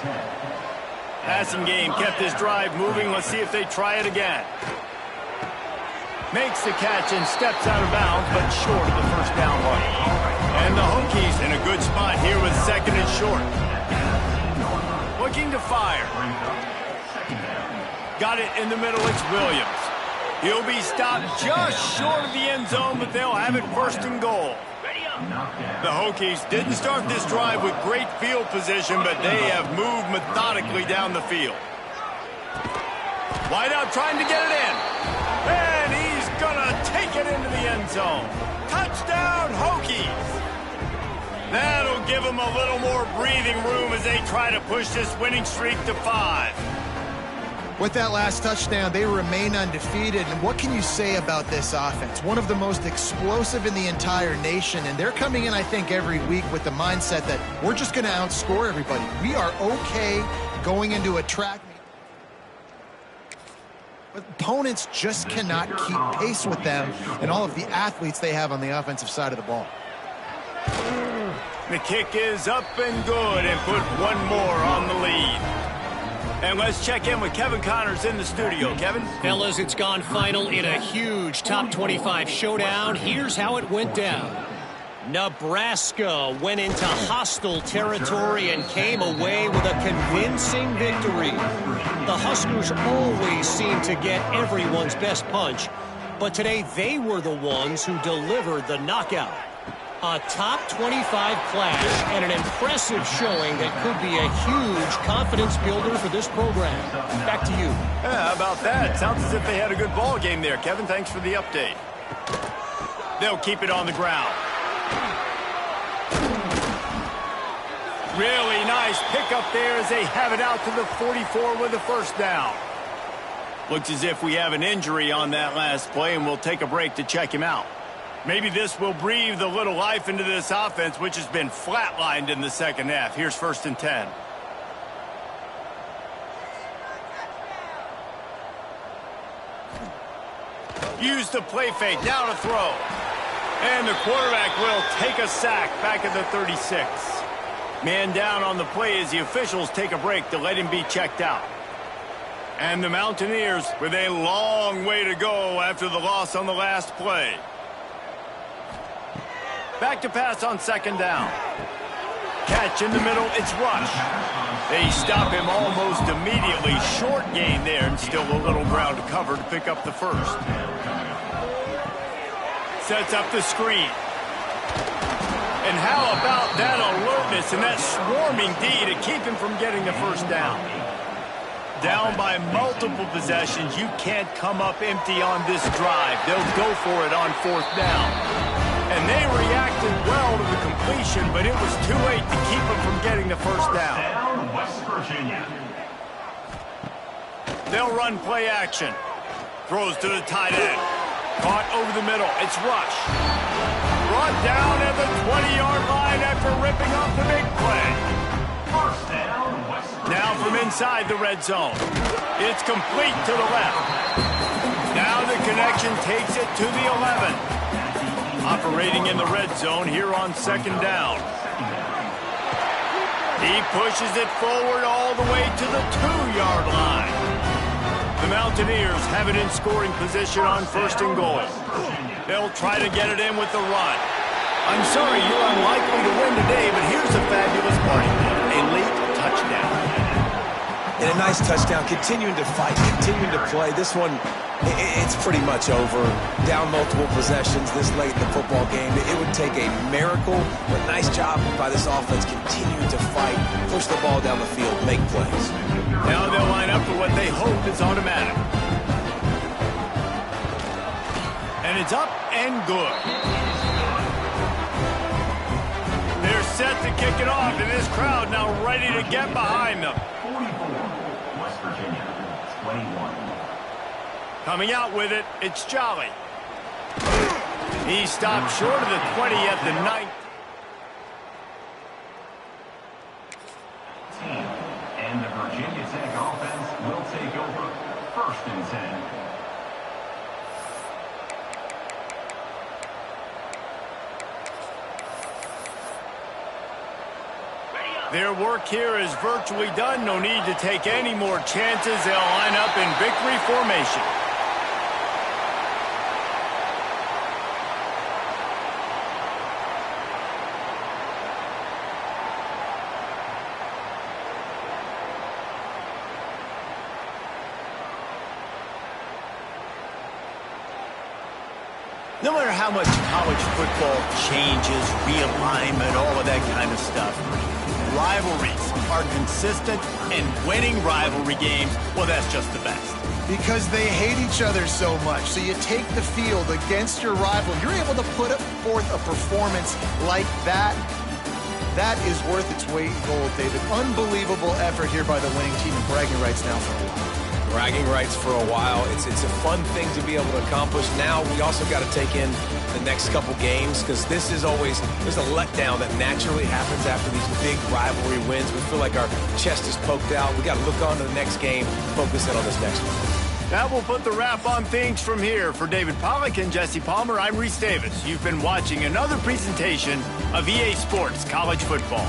Passing game kept this drive moving. Let's see if they try it again. Makes the catch and steps out of bounds, but short of the first down line. And the Hokies in a good spot here with second and short. Looking to fire. Got it in the middle. It's Williams. He'll be stopped just short of the end zone, but they'll have it first and goal. The Hokies didn't start this drive with great field position, but they have moved methodically down the field. Wide out trying to get it in. And he's going to take it into the end zone. Touchdown, Hokies. That'll give them a little more breathing room as they try to push this winning streak to 5. With that last touchdown, they remain undefeated. And what can you say about this offense? One of the most explosive in the entire nation. And they're coming in, I think, every week with the mindset that we're just going to outscore everybody. We are okay going into a track meet. But opponents just cannot keep pace with them and all of the athletes they have on the offensive side of the ball. The kick is up and good and put one more on the lead. And let's check in with Kevin Connors in the studio. Kevin? Fellas, it's gone final in a huge top 25 showdown. Here's how it went down. Nebraska went into hostile territory and came away with a convincing victory. The Huskers always seem to get everyone's best punch, but today they were the ones who delivered the knockout. A top 25 clash and an impressive showing that could be a huge confidence builder for this program. Back to you. Yeah, how about that? Sounds as if they had a good ball game there. Kevin, thanks for the update. They'll keep it on the ground. Really nice pickup there as they have it out to the 44 with a first down. Looks as if we have an injury on that last play, and we'll take a break to check him out. Maybe this will breathe a little life into this offense, which has been flatlined in the second half. Here's 1st and 10. Use the play fake, down to throw. And the quarterback will take a sack back at the 36. Man down on the play as the officials take a break to let him be checked out. And the Mountaineers with a long way to go after the loss on the last play. Back to pass on 2nd down. Catch in the middle, it's Rush. They stop him almost immediately. Short gain there and still a little ground to cover to pick up the first. Sets up the screen. And how about that alertness and that swarming D to keep him from getting the first down? Down by multiple possessions, you can't come up empty on this drive. They'll go for it on 4th down. And they reacted well to the completion, but it was too late to keep them from getting the first down. West Virginia. They'll run play action. Throws to the tight end. Caught over the middle. It's Rush. Brought down at the 20-yard line after ripping off the big play. First down, West Virginia. Now from inside the red zone. It's complete to the left. Now the connection takes it to the 11. Operating in the red zone here on 2nd down. He pushes it forward all the way to the 2-yard line. The Mountaineers have it in scoring position on 1st and goal. They'll try to get it in with the run. I'm sorry you're unlikely to win today, but here's a fabulous party. A late touchdown. And a nice touchdown, continuing to fight, continuing to play. This one, it's pretty much over. Down multiple possessions this late in the football game. It would take a miracle, but nice job by this offense continuing to fight, push the ball down the field, make plays. Now they'll line up for what they hope is automatic. And it's up and good. They're set to kick it off, and this crowd now ready to get behind them. 44, West Virginia, 21. Coming out with it, it's Jolly. He stopped short of the 20 at the 9. And the Virginia Tech offense will take over 1st and 10. Their work here is virtually done. No need to take any more chances. They'll line up in victory formation. No matter how much college football changes, realignment, all of that kind of stuff, rivalries are consistent, and winning rivalry games, well, that's just the best. Because they hate each other so much. So you take the field against your rival. You're able to put forth a performance like that. That is worth its weight in gold, David. Unbelievable effort here by the winning team, and bragging rights now for a while. Bragging rights for a while. It's a fun thing to be able to accomplish. Now we also got to take in the next couple games, because this is always, there's a letdown that naturally happens after these big rivalry wins. We feel like our chest is poked out. We got to look on to the next game, focus in on this next one. That will put the wrap on things from here. For David Pollack and Jesse Palmer, I'm Reese Davis. You've been watching another presentation of EA Sports College Football.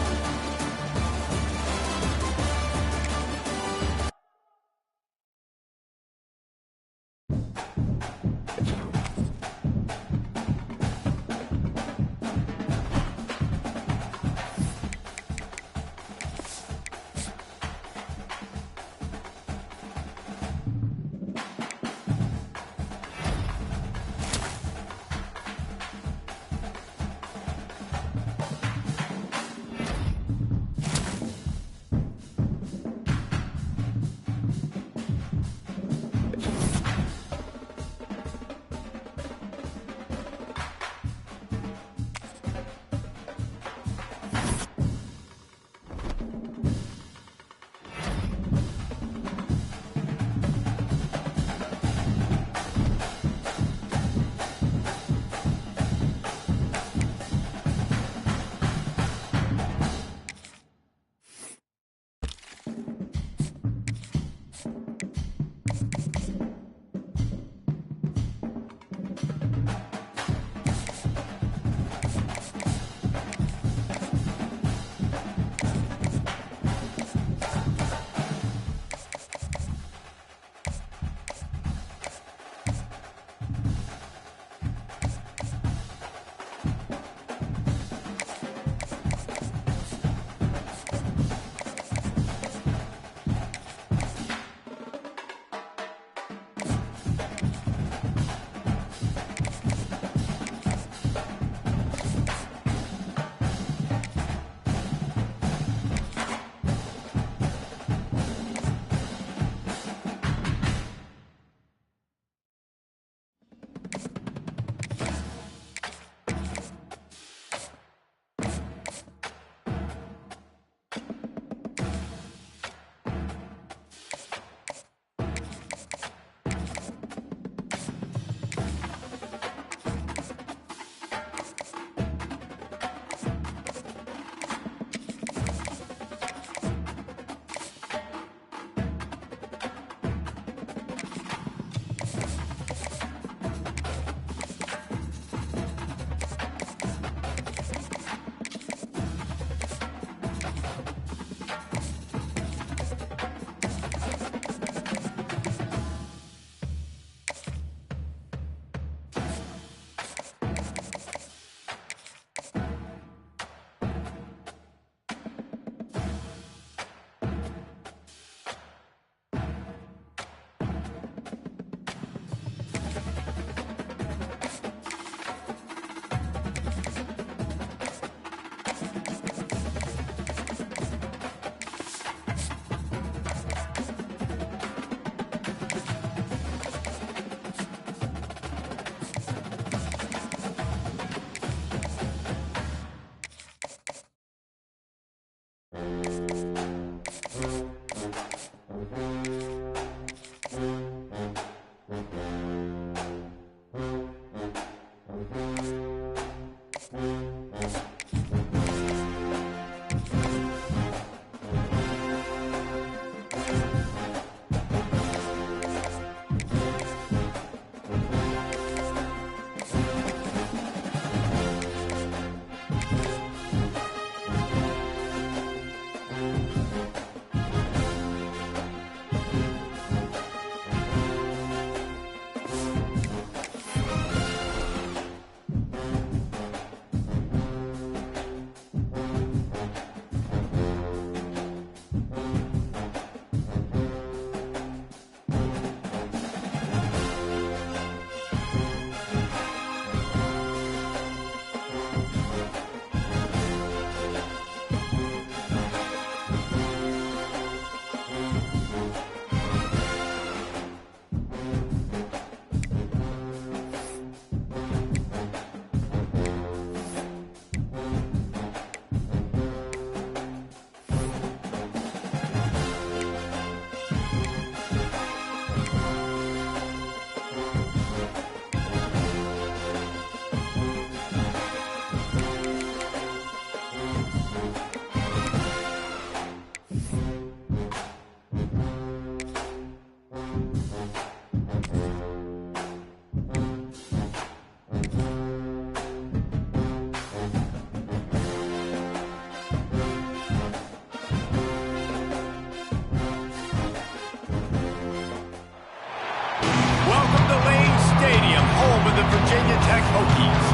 the Virginia Tech Hokies.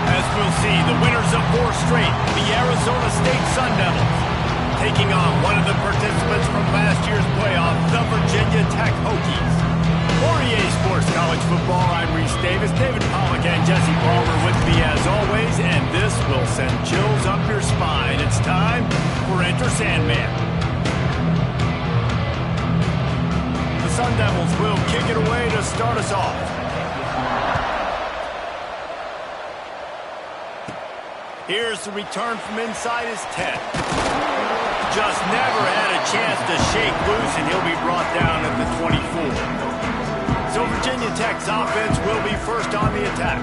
As we'll see, the winners of 4 straight, the Arizona State Sun Devils, taking on one of the participants from last year's playoff, the Virginia Tech Hokies. For EA Sports College Football, I'm Reese Davis, David Pollack, and Jesse Palmer with me as always, and this will send chills up your spine. It's time for Enter Sandman. The Sun Devils will kick it away to start us off. Here's the return from inside his 10. Just never had a chance to shake loose, and he'll be brought down at the 24. So Virginia Tech's offense will be first on the attack.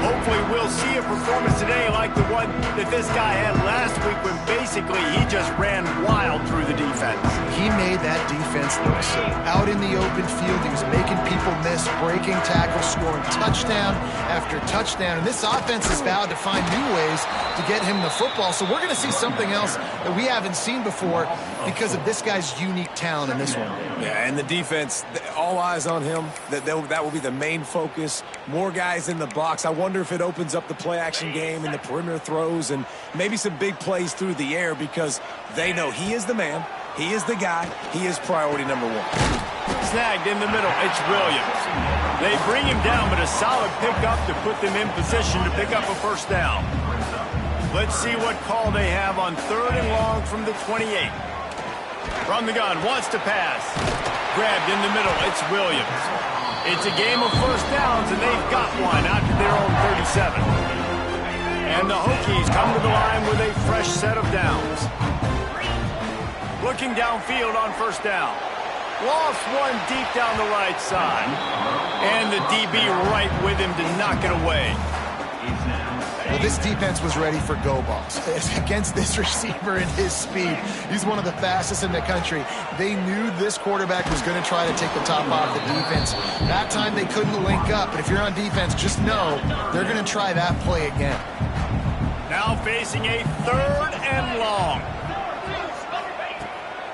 Hopefully we'll see a performance today like the one that this guy had last week when basically he just ran wild through the defense. He made that defense look safe. Out in the open field, he was making people miss, breaking tackles, scoring touchdown after touchdown. And this offense has vowed to find new ways to get him the football. So we're going to see something else that we haven't seen before because of this guy's unique talent in this one. Yeah, and the defense, all eyes on him. That will be the main focus. More guys in the box. I wonder if it opens up the play-action game and the perimeter throws and maybe some big plays through the air because they know he is the man, he is the guy, he is priority number 1. Snagged in the middle, it's Williams. They bring him down, but a solid pickup to put them in position to pick up a first down. Let's see what call they have on 3rd and long from the 28. From the gun, wants to pass. Grabbed in the middle, it's Williams. It's a game of first downs, and they've got one out to their own 37. And the Hokies come to the line with a fresh set of downs. Looking downfield on first down. Lost one deep down the right side. And the DB right with him to knock it away. Well, this defense was ready for go balls against this receiver and his speed. He's one of the fastest in the country. They knew this quarterback was going to try to take the top off the defense. That time they couldn't link up, but if you're on defense, just know they're going to try that play again. Now facing a 3rd and long.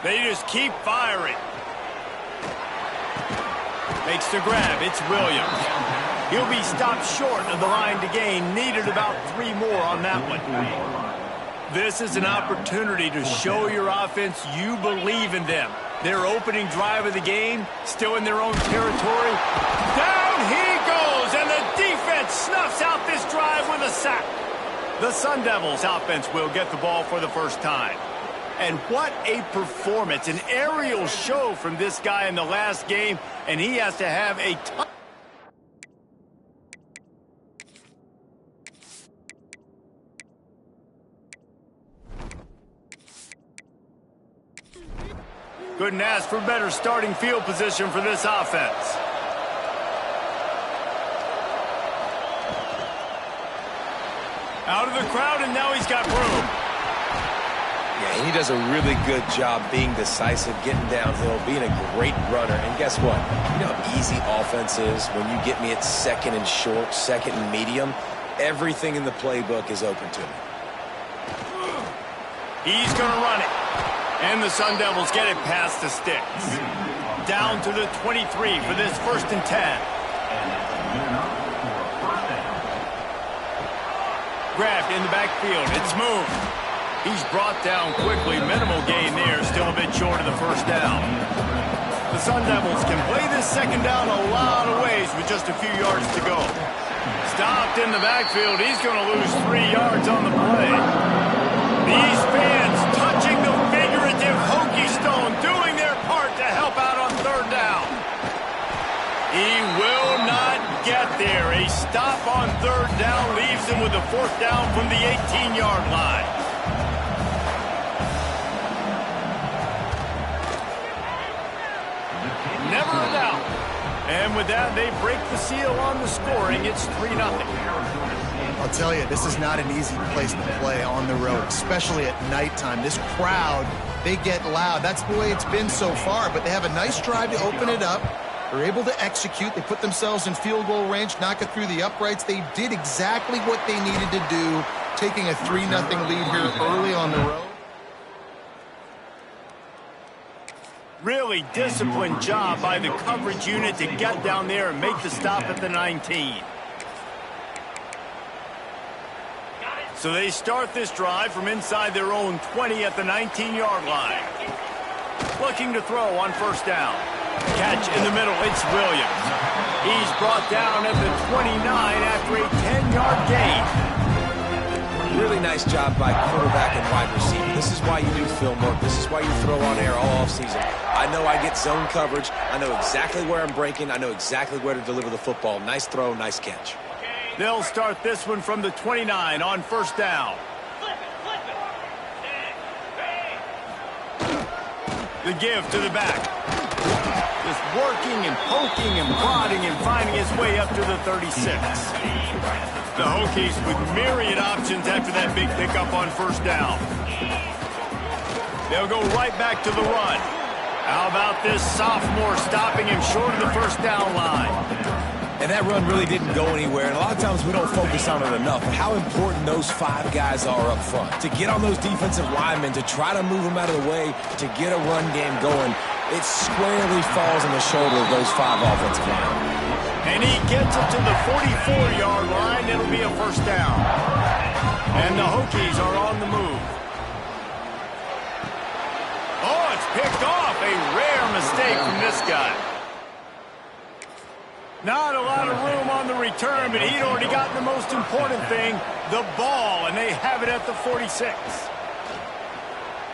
They just keep firing. Makes the grab. It's Williams. He'll be stopped short of the line to gain. Needed about 3 more on that one. This is an opportunity to show your offense you believe in them. Their opening drive of the game, still in their own territory. Down he goes, and the defense snuffs out this drive with a sack. The Sun Devils offense will get the ball for the first time. And what a performance. An aerial show from this guy in the last game, and he has to have a ton. Couldn't ask for better starting field position for this offense. Out of the crowd, and now he's got room. Yeah, he does a really good job being decisive, getting downhill, being a great runner. And guess what? You know how easy offense is when you get me at 2nd and short, 2nd and medium. Everything in the playbook is open to me. He's going to run it. And the Sun Devils get it past the sticks. Down to the 23 for this 1st and 10. Grabbed in the backfield. It's moved. He's brought down quickly. Minimal gain there. Still a bit short of the first down. The Sun Devils can play this 2nd down a lot of ways with just a few yards to go. Stopped in the backfield. He's going to lose 3 yards on the play. These fans touching the figurative Hokie stone, doing their part to help out on 3rd down. He will not get there. A stop on 3rd down leaves him with a 4th down from the 18-yard line. Never a doubt. And with that, they break the seal on the scoring. It's 3-0. I'll tell you, this is not an easy place to play on the road, especially at nighttime. This crowd, they get loud. That's the way it's been so far, but they have a nice drive to open it up. They're able to execute. They put themselves in field goal range, knock it through the uprights. They did exactly what they needed to do, taking a 3-0 lead here early on the road. Really disciplined job by the coverage unit to get down there and make the stop at the 19. So they start this drive from inside their own 20 at the 19-yard line. Looking to throw on first down. Catch in the middle, it's Williams. He's brought down at the 29 after a 10-yard gain. Really nice job by quarterback and wide receiver. This is why you do film work. This is why you throw on air all offseason. I know I get zone coverage. I know exactly where I'm breaking. I know exactly where to deliver the football. Nice throw, nice catch. They'll start this one from the 29 on first down. The give to the back. Just working and poking and prodding and finding his way up to the 36. The Hokies with myriad options after that big pickup on first down. They'll go right back to the run. How about this sophomore stopping him short of the first down line? And that run really didn't go anywhere. And a lot of times we don't focus on it enough. But how important those 5 guys are up front. To get on those defensive linemen, to try to move them out of the way, to get a run game going, it squarely falls on the shoulder of those 5 offensive linemen. And he gets it to the 44-yard line. It'll be a first down. And the Hokies are on the move. Oh, it's picked off. A rare mistake from this guy. Not a lot of room on the return, but he'd already gotten the most important thing, the ball, and they have it at the 46.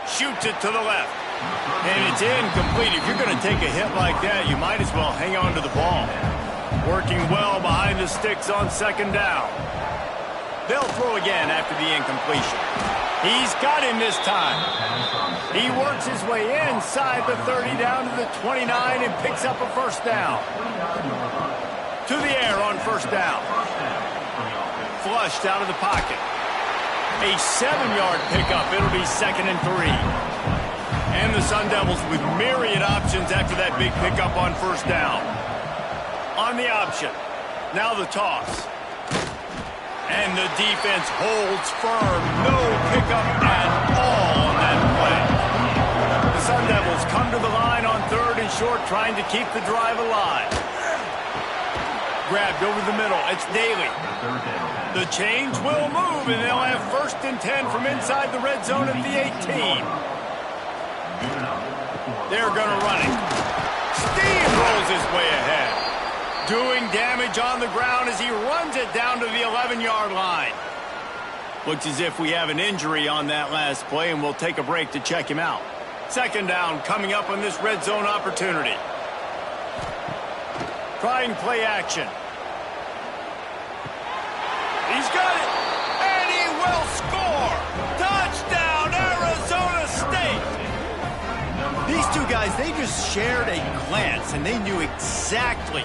Shoots it to the left. And it's incomplete. If you're going to take a hit like that, you might as well hang on to the ball. Working well behind the sticks on second down. They'll throw again after the incompletion. He's got him this time. He works his way inside the 30 down to the 29 and picks up a first down. To the air on first down. Flushed out of the pocket. A 7-yard pickup. It'll be 2nd and 3. And the Sun Devils with myriad options after that big pickup on first down. On the option. Now the toss. And the defense holds firm. No pickup at all on that play. The Sun Devils come to the line on 3rd and short, trying to keep the drive alive. Grabbed over the middle. It's Daly. The change will move, and they'll have 1st and 10 from inside the red zone at the 18. They're going to run it. Steamrolls his way ahead. Doing damage on the ground as he runs it down to the 11-yard line. Looks as if we have an injury on that last play, and we'll take a break to check him out. 2nd down coming up on this red zone opportunity. Trying play action. He's got it, and he will score! Touchdown, Arizona State! These 2 guys, they just shared a glance, and they knew exactly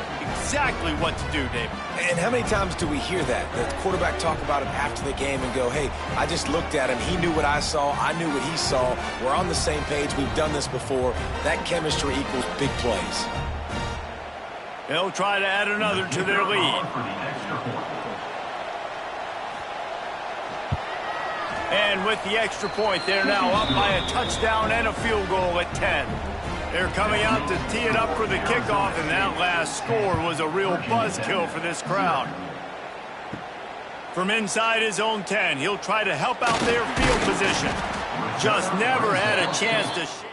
what to do, David. And how many times do we hear that? The quarterback talk about it after the game and go, hey, I just looked at him. He knew what I saw. I knew what he saw. We're on the same page. We've done this before. That chemistry equals big plays. They'll try to add another to their lead. And with the extra point, they're now up by a touchdown and a field goal at 10. They're coming out to tee it up for the kickoff, and that last score was a real buzzkill for this crowd. From inside his own 10, he'll try to help out their field position. Just never had a chance to shake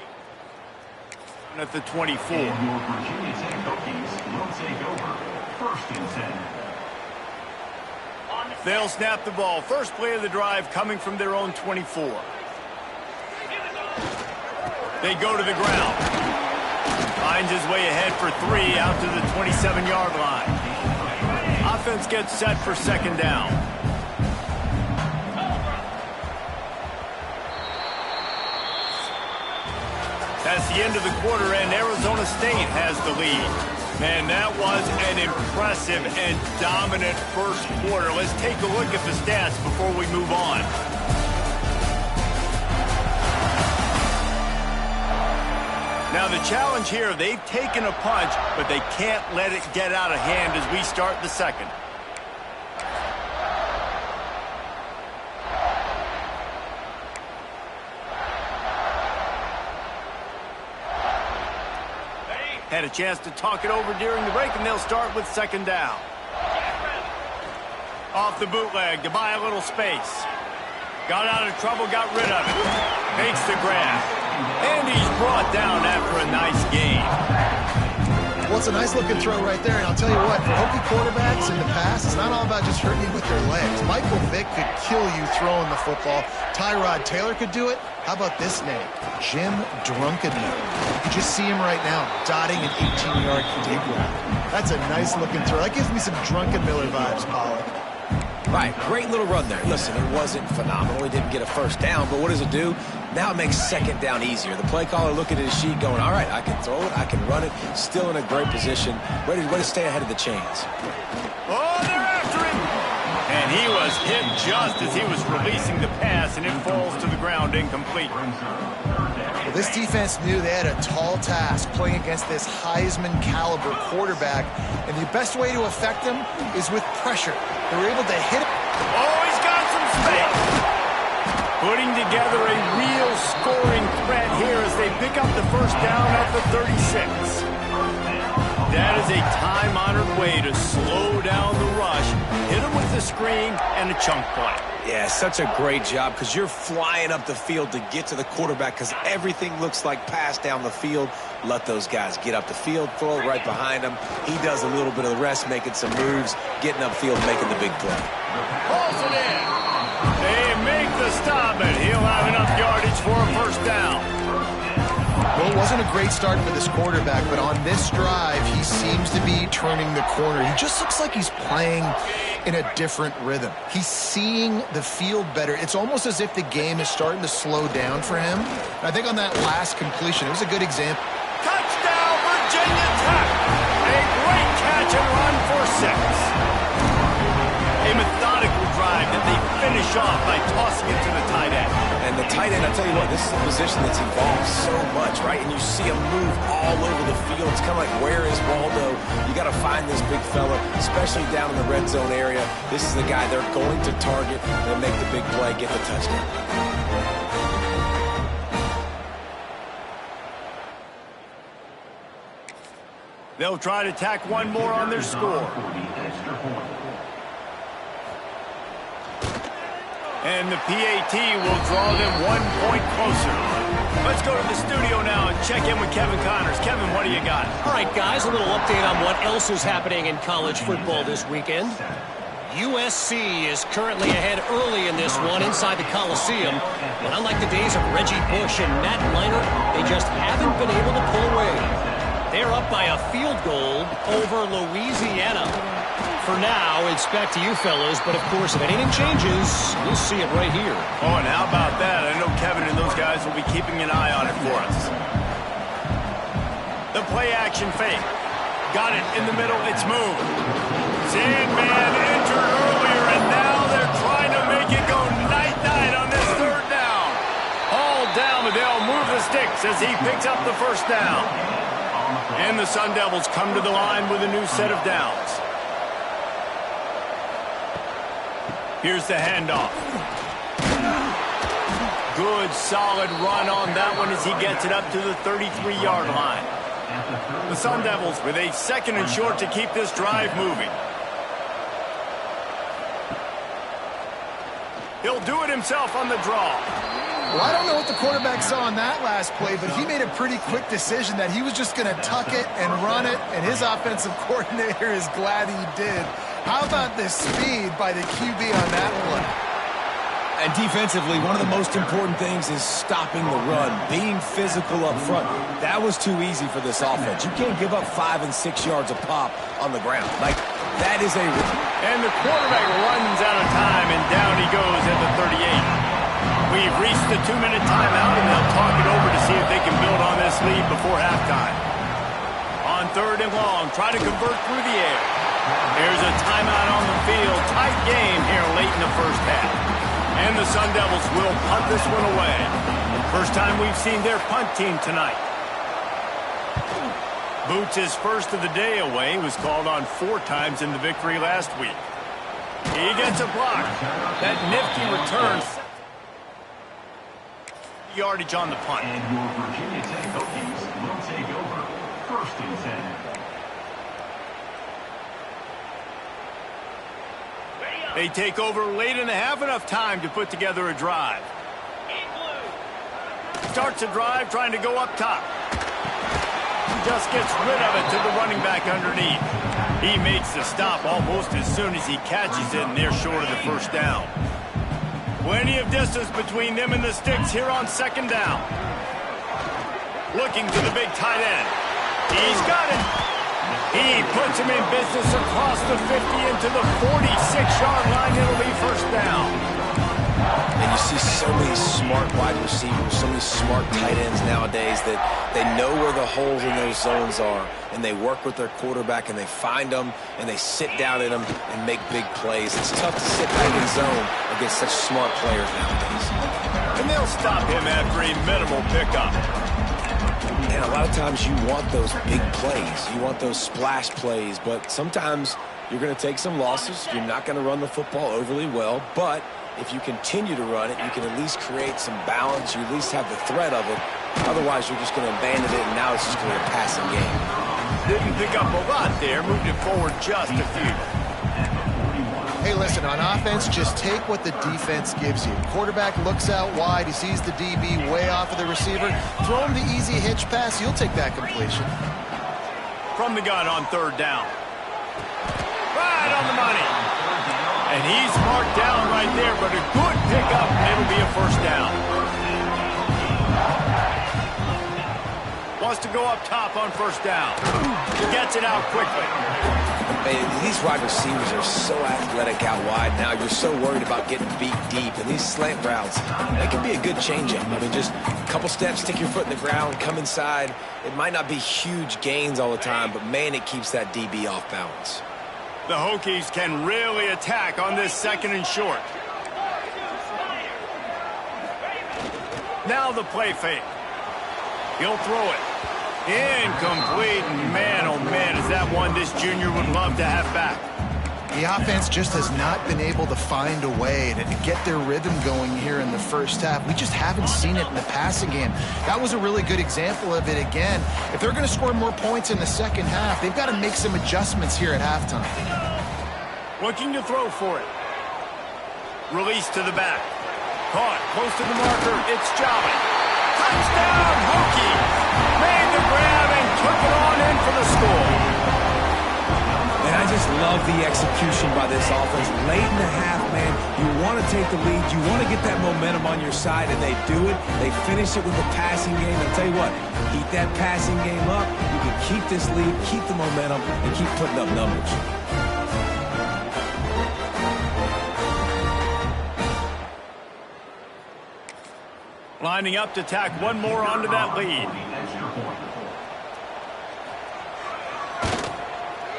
at the 24. And your Virginia Tech Hokies will take over 1st and 10. They'll snap the ball. First play of the drive coming from their own 24. They go to the ground. Finds his way ahead for 3 out to the 27-yard line. Offense gets set for 2nd down. That's the end of the quarter, and Arizona State has the lead. Man, that was an impressive and dominant first quarter. Let's take a look at the stats before we move on. Now, the challenge here, they've taken a punch, but they can't let it get out of hand as we start the second. Had a chance to talk it over during the break, and they'll start with 2nd down. Off the bootleg to buy a little space. Got out of trouble, got rid of it. Makes the grab. And he's brought down after a nice gain. Well, it's a nice-looking throw right there, and I'll tell you what, for Hokie quarterbacks in the past, it's not all about just hurting you with their legs. Michael Vick could kill you throwing the football. Tyrod Taylor could do it. How about this name? Jim Drunkенmiller. You can just see him right now, dotting an 18-yard dig route. That's a nice-looking throw. That gives me some Drunkенmiller vibes, Pollock. Right, great little run there. Listen, it wasn't phenomenal. He didn't get a first down, but what does it do? Now it makes second down easier. The play caller looking at his sheet going, all right, I can throw it, I can run it, still in a great position, ready to stay ahead of the chains. Oh, they're after him! And he was hit just as he was releasing the pass, and it falls to the ground incomplete. Well, this defense knew they had a tall task playing against this Heisman-caliber quarterback, and the best way to affect him is with pressure. They were able to hit him. Oh, he's got some space! Putting together a real scoring threat here as they pick up the first down at the 36. That is a time-honored way to slow down the rush, hit him with the screen, and a chunk play. Yeah, such a great job because you're flying up the field to get to the quarterback because everything looks like pass down the field. Let those guys get up the field, throw it right behind him. He does a little bit of the rest, making some moves, getting upfield, making the big play. Pulls it in. They make the stop, and he'll have enough yardage for a first down. Well, it wasn't a great start for this quarterback, but on this drive, he seems to be turning the corner. He just looks like he's playing in a different rhythm. He's seeing the field better. It's almost as if the game is starting to slow down for him. And I think on that last completion, it was a good example. Touchdown, Virginia Tech! A great catch and run for 6. A methodical drive that they finish off by tossing it to the tight end. And the tight end, I tell you what, this is a position that's evolved so much, right? And you see him move all over the field. It's kind of like, where is Waldo? You got to find this big fella, especially down in the red zone area. This is the guy they're going to target and make the big play, get the touchdown. They'll try to tack one more on their score. And the PAT will draw them 1 point closer. Let's go to the studio now and check in with Kevin Connors. Kevin, what do you got? All right, guys, a little update on what else is happening in college football this weekend. USC is currently ahead early in this one inside the Coliseum. But unlike the days of Reggie Bush and Matt Leinart, they just haven't been able to pull away. They're up by a field goal over Louisiana. For now, it's back to you fellas, but of course, if anything changes, you'll see it right here. Oh, and how about that? I know Kevin and those guys will be keeping an eye on it for us. The play-action fake. Got it in the middle. It's moved. Sandman entered earlier, and now they're trying to make it go night-night on this third down. All down, but they'll move the sticks as he picks up the first down. And the Sun Devils come to the line with a new set of downs. Here's the handoff. Good, solid run on that one as he gets it up to the 33-yard line. The Sun Devils with a 2nd and short to keep this drive moving. He'll do it himself on the draw. Well, I don't know what the quarterback saw on that last play, but he made a pretty quick decision that he was just going to tuck it and run it, and his offensive coordinator is glad he did. How about the speed by the QB on that play? And defensively, one of the most important things is stopping the run, being physical up front. That was too easy for this offense. You can't give up 5 and 6 yards a pop on the ground. Like, that is a... And the quarterback runs out of time, and down he goes at the 38. We've reached the 2-minute timeout, and they'll talk it over to see if they can build on this lead before halftime. On 3rd and long, try to convert through the air. There's a timeout on the field. Tight game here late in the first half. And the Sun Devils will punt this one away. First time we've seen their punt team tonight. Boots' first of the day away was called on 4 times in the victory last week. He gets a block. That nifty return. Yardage on the punt. And your Virginia Tech Hokies will take over 1st and 10. They take over late in the half, enough time to put together a drive. Starts a drive trying to go up top. Just gets rid of it to the running back underneath. He makes the stop almost as soon as he catches it, and they're short of the first down. Plenty of distance between them and the sticks here on second down. Looking to the big tight end. He's got it. He puts him in business across the 50 into the 46-yard line. It'll be first down. And you see so many smart wide receivers, so many smart tight ends nowadays that they know where the holes in those zones are, and they work with their quarterback, and they find them, and they sit down in them and make big plays. It's tough to sit back in zone against such smart players nowadays. And they'll stop him after a minimal pickup. And a lot of times you want those big plays. You want those splash plays, but sometimes you're going to take some losses. You're not going to run the football overly well, but if you continue to run it, you can at least create some balance. You at least have the threat of it. Otherwise, you're just going to abandon it, and now it's just going to be a passing game. Didn't pick up a lot there. Moved it forward just a few. Hey, listen, on offense, just take what the defense gives you. Quarterback looks out wide. He sees the DB way off of the receiver. Throw him the easy hitch pass. You'll take that completion. From the gun on third down. Right on the money. And he's marked down right there, but a good pickup, and it'll be a first down. Wants to go up top on first down. He gets it out quickly. Man, these wide receivers are so athletic out wide now. You're so worried about getting beat deep. And these slant routes, that can be a good changeup. I mean, just a couple steps, stick your foot in the ground, come inside. It might not be huge gains all the time, but, man, it keeps that DB off balance. The Hokies can really attack on this second and short. Now the play fake. He'll throw it. Incomplete. Man, oh man, is that one this junior would love to have back. The offense just has not been able to find a way to get their rhythm going here in the first half. We just haven't seen it in the passing game. That was a really good example of it again. If they're going to score more points in the second half, they've got to make some adjustments here at halftime. Looking to throw for it. Release to the back. Caught close to the marker. It's Jolly. Touchdown, Hokies! Made the grab and took it on in for the score. And I just love the execution by this offense. Late in the half, man, you want to take the lead. You want to get that momentum on your side, and they do it. They finish it with the passing game. I'll tell you what, keep that passing game up. You can keep this lead, keep the momentum, and keep putting up numbers. Lining up to tack one more onto that lead.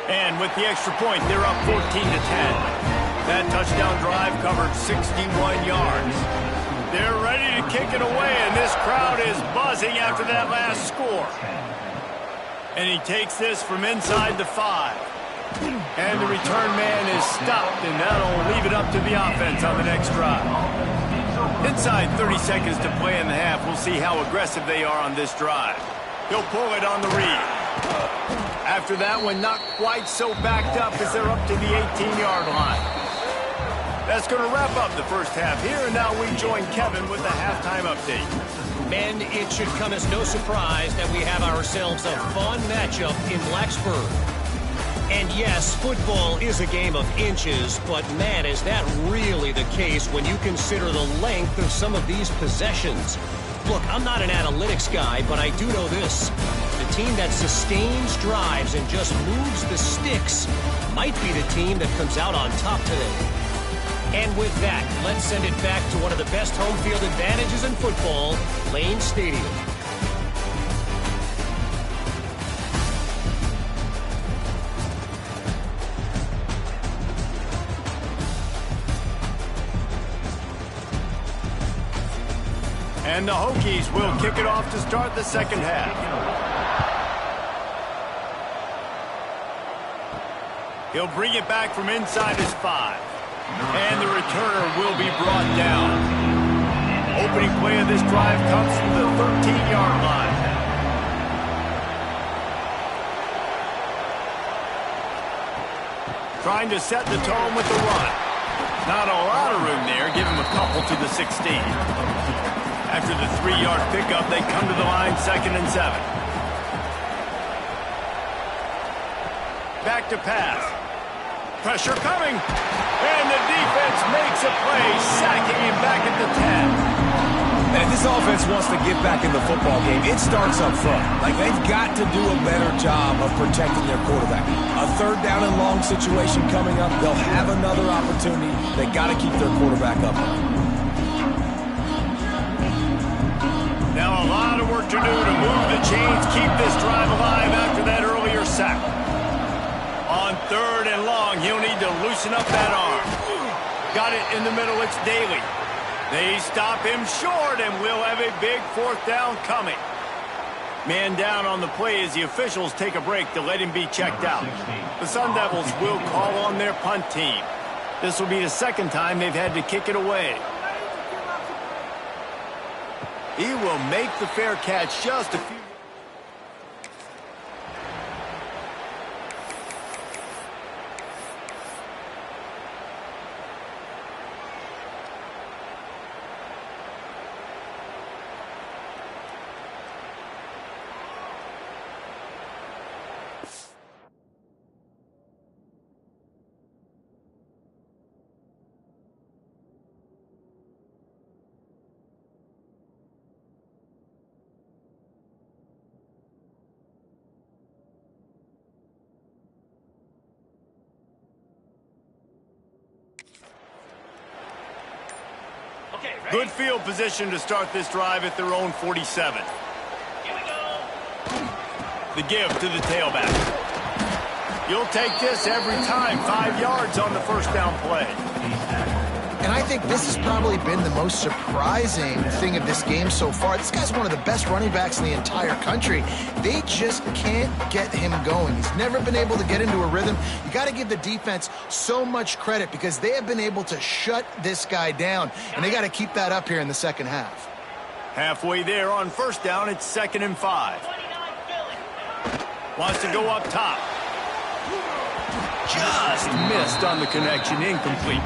And with the extra point, they're up 14-10. That touchdown drive covered 61 yards. They're ready to kick it away, and this crowd is buzzing after that last score. And he takes this from inside the 5. And the return man is stopped, and that'll leave it up to the offense on the next drive. Inside 30 seconds to play in the half. We'll see how aggressive they are on this drive. He'll pull it on the read. After that one, not quite so backed up as they're up to the 18-yard line. That's going to wrap up the first half here, and now we join Kevin with the halftime update. Men, it should come as no surprise that we have ourselves a fun matchup in Blacksburg. And yes, football is a game of inches, but man, is that really the case when you consider the length of some of these possessions. Look, I'm not an analytics guy, but I do know this. The team that sustains drives and just moves the sticks might be the team that comes out on top today. And with that, let's send it back to one of the best home field advantages in football, Lane Stadium. And the Hokies will kick it off to start the second half. He'll bring it back from inside his 5. And the returner will be brought down. Opening play of this drive comes from the 13-yard line. Trying to set the tone with the run. Not a lot of room there. Give him a couple to the 16. After the 3-yard pickup, they come to the line, 2nd and 7. Back to pass. Pressure coming. And the defense makes a play, sacking him back at the 10. And if this offense wants to get back in the football game, it starts up front. Like, they've got to do a better job of protecting their quarterback. A 3rd down and long situation coming up, they'll have another opportunity. They got to keep their quarterback up. Now a lot of work to do to move the chains, keep this drive alive after that earlier sack. On 3rd and long, he'll need to loosen up that arm. Got it in the middle, it's Daly. They stop him short, and we'll have a big 4th down coming. Man down on the play as the officials take a break to let him be checked out. The Sun Devils will call on their punt team. This will be the 2nd time they've had to kick it away. He will make the fair catch just a few. Good field position to start this drive at their own 47. Here we go. The give to the tailback. You'll take this every time. 5 yards on the 1st down play. And I think this has probably been the most surprising thing of this game so far. This guy's one of the best running backs in the entire country. They just can't get him going. He's never been able to get into a rhythm. You got to give the defense so much credit because they have been able to shut this guy down, and they got to keep that up here in the 2nd half. Halfway there on 1st down, it's 2nd and 5. Wants to go up top. Just missed on the connection, incomplete.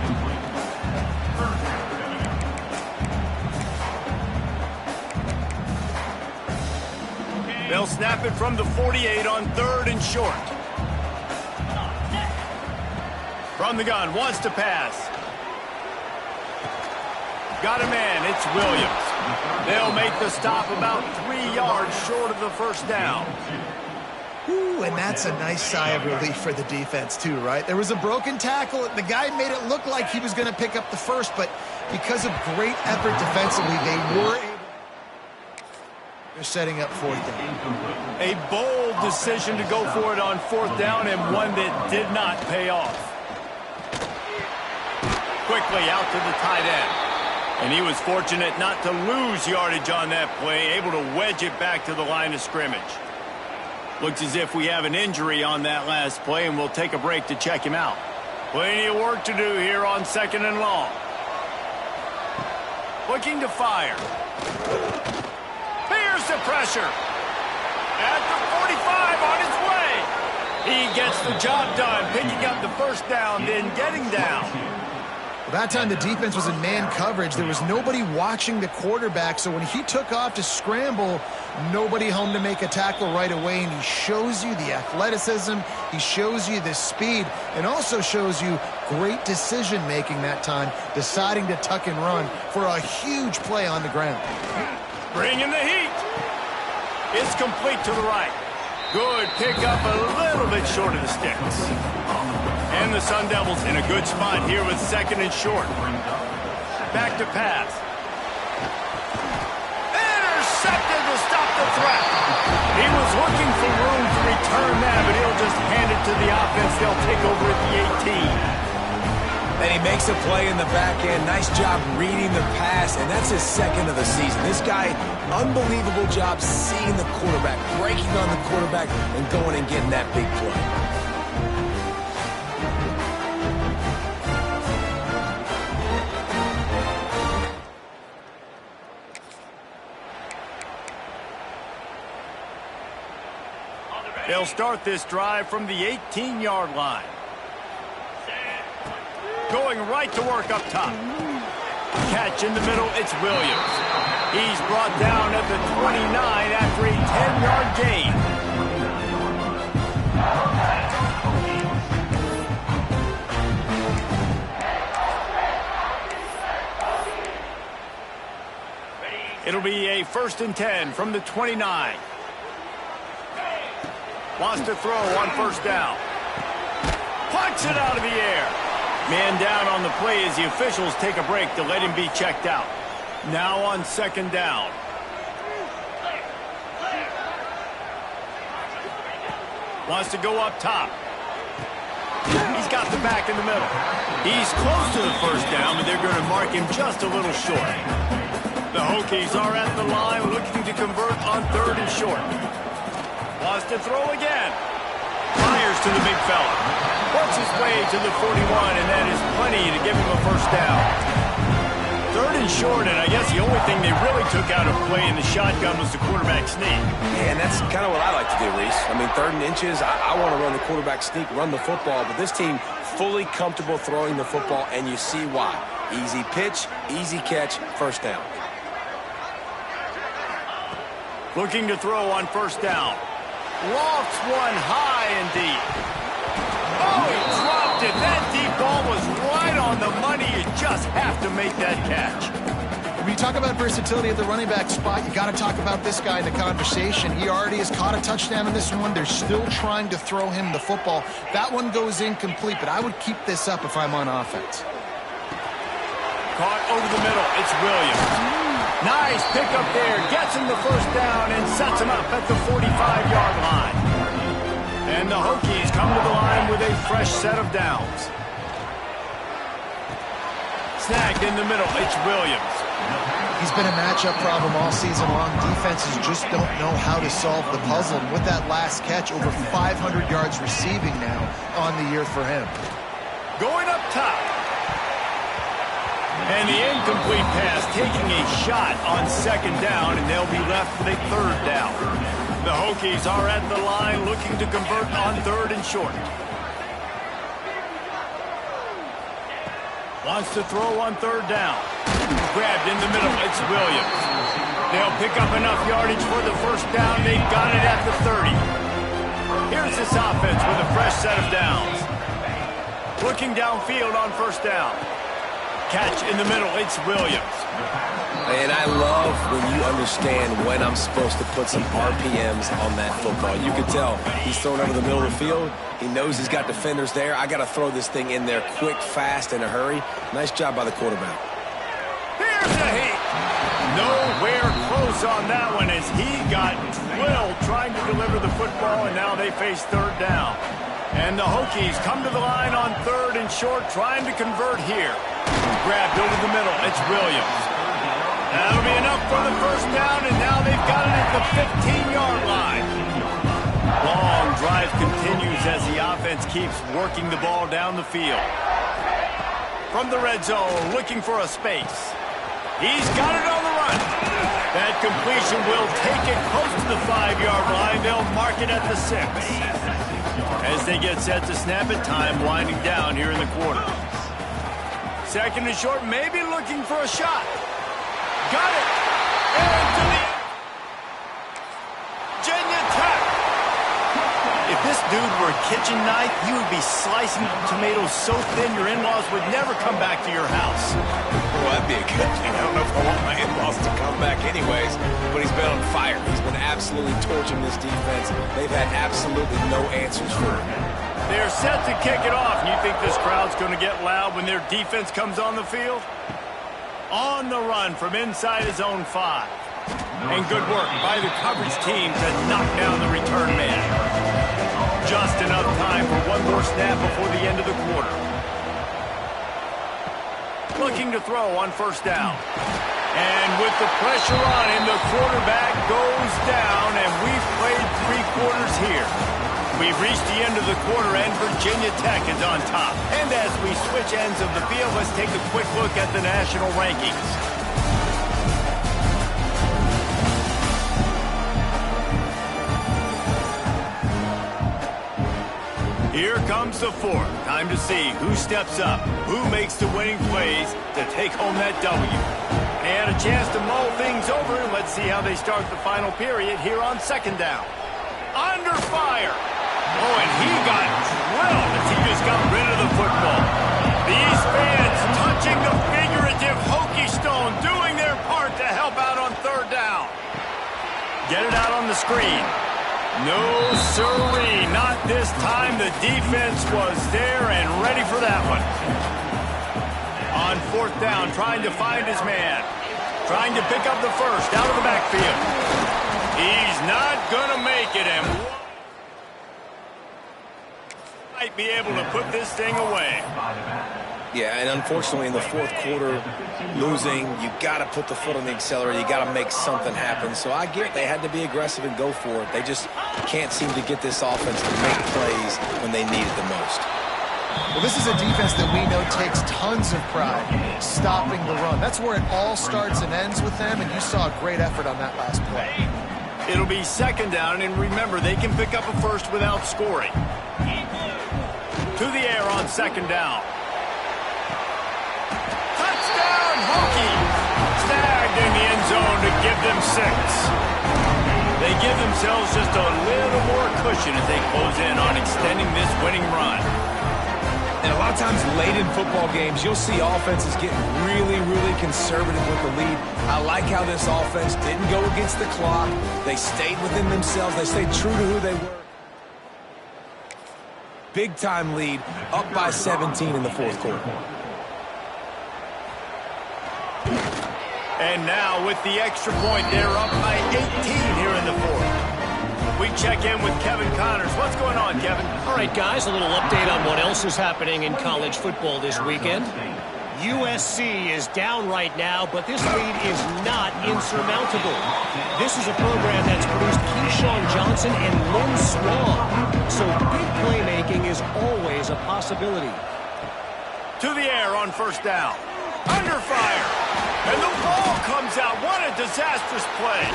They'll snap it from the 48 on 3rd and short. From the gun, wants to pass. Got a man, it's Williams. They'll make the stop about 3 yards short of the 1st down. Ooh, and that's a nice sigh of relief for the defense too, right? There was a broken tackle. The guy made it look like he was going to pick up the 1st, but because of great effort defensively, they were able. They're setting up 4th down. A bold decision to go for it on 4th down, and one that did not pay off. Quickly out to the tight end. And he was fortunate not to lose yardage on that play, able to wedge it back to the line of scrimmage. Looks as if we have an injury on that last play, and we'll take a break to check him out. Plenty of work to do here on 2nd and long. Looking to fire. Here's the pressure. At the 45 on his way. He gets the job done, picking up the 1st down, then getting down. Well, that time the defense was in man coverage. There was nobody watching the quarterback, so when he took off to scramble, nobody home to make a tackle right away, and he shows you the athleticism, he shows you the speed, and also shows you great decision-making that time, deciding to tuck and run for a huge play on the ground. Bringing the heat. It's complete to the right. Good pickup, a little bit short of the sticks. And the Sun Devils in a good spot here with 2nd and short. Back to pass. Intercepted to stop the threat. He was looking for room to return that, but he'll just hand it to the offense. They'll take over at the 18. And he makes a play in the back end. Nice job reading the pass, and that's his 2nd of the season. This guy, unbelievable job seeing the quarterback, breaking on the quarterback, and going and getting that big play. They'll start this drive from the 18-yard line. Going right to work up top. Catch in the middle, it's Williams. He's brought down at the 29 after a 10-yard gain. It'll be a 1st and 10 from the 29. Wants to throw on 1st down. Punts it out of the air. Man down on the play as the officials take a break to let him be checked out. Now on 2nd down. Wants to go up top. He's got the back in the middle. He's close to the 1st down, but they're going to mark him just a little short. The Hokies are at the line looking to convert on 3rd and short. Wants to throw again. Fires to the big fella. Works his way to the 41, and that is plenty to give him a 1st down. 3rd and short, and I guess the only thing they really took out of play in the shotgun was the quarterback sneak. Yeah, and that's kind of what I like to do, Reese. I mean, 3rd and inches, I want to run the quarterback sneak, run the football, but this team fully comfortable throwing the football, and you see why. Easy pitch, easy catch, 1st down. Looking to throw on 1st down. Lofts one high and deep. Oh, he dropped it. That deep ball was right on the money. You just have to make that catch. When you talk about versatility at the running back spot, you got to talk about this guy in the conversation. He already has caught a touchdown in this one. They're still trying to throw him the football. That one goes incomplete, but I would keep this up if I'm on offense. Caught over the middle. It's Williams. Nice pickup there. Gets him the 1st down and sets him up at the 45-yard line. And the Hokies come to the line with a fresh set of downs. Snagged in the middle. It's Williams. He's been a matchup problem all season long. Defenses just don't know how to solve the puzzle. And with that last catch, over 500 yards receiving now on the year for him. Going up top. And the incomplete pass taking a shot on 2nd down, and they'll be left with a 3rd down. The Hokies are at the line looking to convert on 3rd and short. Wants to throw on 3rd down. Grabbed in the middle. It's Williams. They'll pick up enough yardage for the 1st down. They've got it at the 30. Here's this offense with a fresh set of downs. Looking downfield on 1st down. Catch in the middle, it's Williams. And I love when you understand when I'm supposed to put some RPMs on that football. You can tell he's thrown over the middle of the field. He knows he's got defenders there. I got to throw this thing in there quick, fast, in a hurry. Nice job by the quarterback. Here's the heat. Nowhere close on that one as he got drilled trying to deliver the football, and now they face 3rd down. And the Hokies come to the line on 3rd and short, trying to convert here. Grabbed over the middle. It's Williams. That'll be enough for the 1st down, and now they've got it at the 15-yard line. Long drive continues as the offense keeps working the ball down the field. From the red zone, looking for a space. He's got it on the run. That completion will take it close to the 5-yard line. They'll mark it at the 6. As they get set to snap it, time winding down here in the quarter. 2nd and short, maybe looking for a shot. Got it. And to the Virginia Tech. If this dude were a kitchen knife, he would be slicing tomatoes so thin your in-laws would never come back to your house. Well, that'd be a good thing. I don't know if I want my in-laws to come back anyways, but he's been on fire. He's been absolutely torching this defense. They've had absolutely no answers for him. They're set to kick it off. You think this crowd's going to get loud when their defense comes on the field? On the run from inside his own 5. And good work by the coverage team to knock down the return man. Just enough time for one more snap before the end of the quarter. Looking to throw on 1st down. And with the pressure on him, the quarterback goes down, and we've played 3 quarters here. We've reached the end of the quarter, and Virginia Tech is on top. And as we switch ends of the field, let's take a quick look at the national rankings. Here comes the fourth. Time to see who steps up, who makes the winning plays to take home that W. They had a chance to mull things over. Let's see how they start the final period here on second down. Under fire. Oh, and he got drilled as he just got rid of the football. These fans touching the figurative hokey stone, doing their part to help out on third down. Get it out on the screen. No sirree, not this time. The defense was there and ready for that one. On fourth down, trying to find his man. Trying to pick up the first out of the backfield. He's not going to make it, and might be able to put this thing away. Yeah, and unfortunately in the fourth quarter, losing, you got to put the foot on the accelerator. You got to make something happen. So I get they had to be aggressive and go for it. They just can't seem to get this offense to make plays when they need it the most. Well, this is a defense that we know takes tons of pride stopping the run. That's where it all starts and ends with them, and you saw a great effort on that last play. It'll be second down, and remember, they can pick up a first without scoring. To the air on second down. Touchdown, Hokie! Snagged in the end zone to give them 6. They give themselves just a little more cushion as they close in on extending this winning run. And a lot of times late in football games, you'll see offenses getting really, really conservative with the lead. I like how this offense didn't go against the clock. They stayed within themselves. They stayed true to who they were. Big-time lead, up by 17 in the fourth quarter. And now with the extra point, they're up by 18 here in the fourth. We check in with Kevin Connors. What's going on, Kevin? All right, guys, a little update on what else is happening in college football this weekend. USC is down right now, but this lead is not insurmountable. This is a program that's produced Keyshawn Johnson and Lynn Swann, so big playmaking is always a possibility. To the air on first down. Under fire. And the ball comes out. What a disastrous play.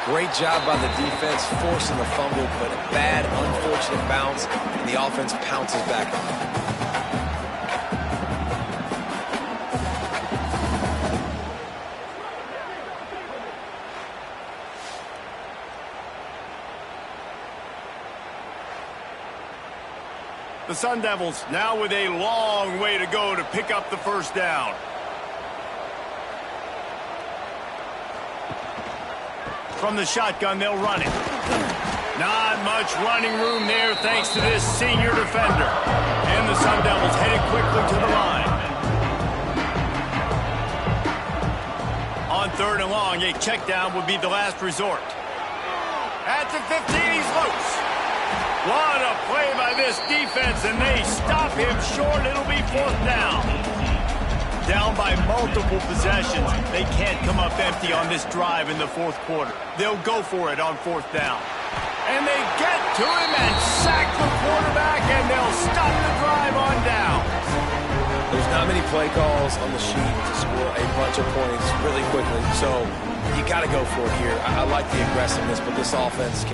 Great job by the defense, forcing the fumble, but a bad, unfortunate bounce, and the offense pounces back on it. The Sun Devils now with a long way to go to pick up the first down. From the shotgun, they'll run it. Not much running room there thanks to this senior defender. And the Sun Devils headed quickly to the line. On third and long, a check down would be the last resort. At the 15, he's loose. What a play by this defense, and they stop him short. It'll be fourth down. Down by multiple possessions. They can't come up empty on this drive in the fourth quarter. They'll go for it on fourth down. And they get to him and sack the quarterback, and they'll stop the drive on down. There's not many play calls on the sheet to score a bunch of points really quickly, so you got to go for it here. I like the aggressiveness, but this offense can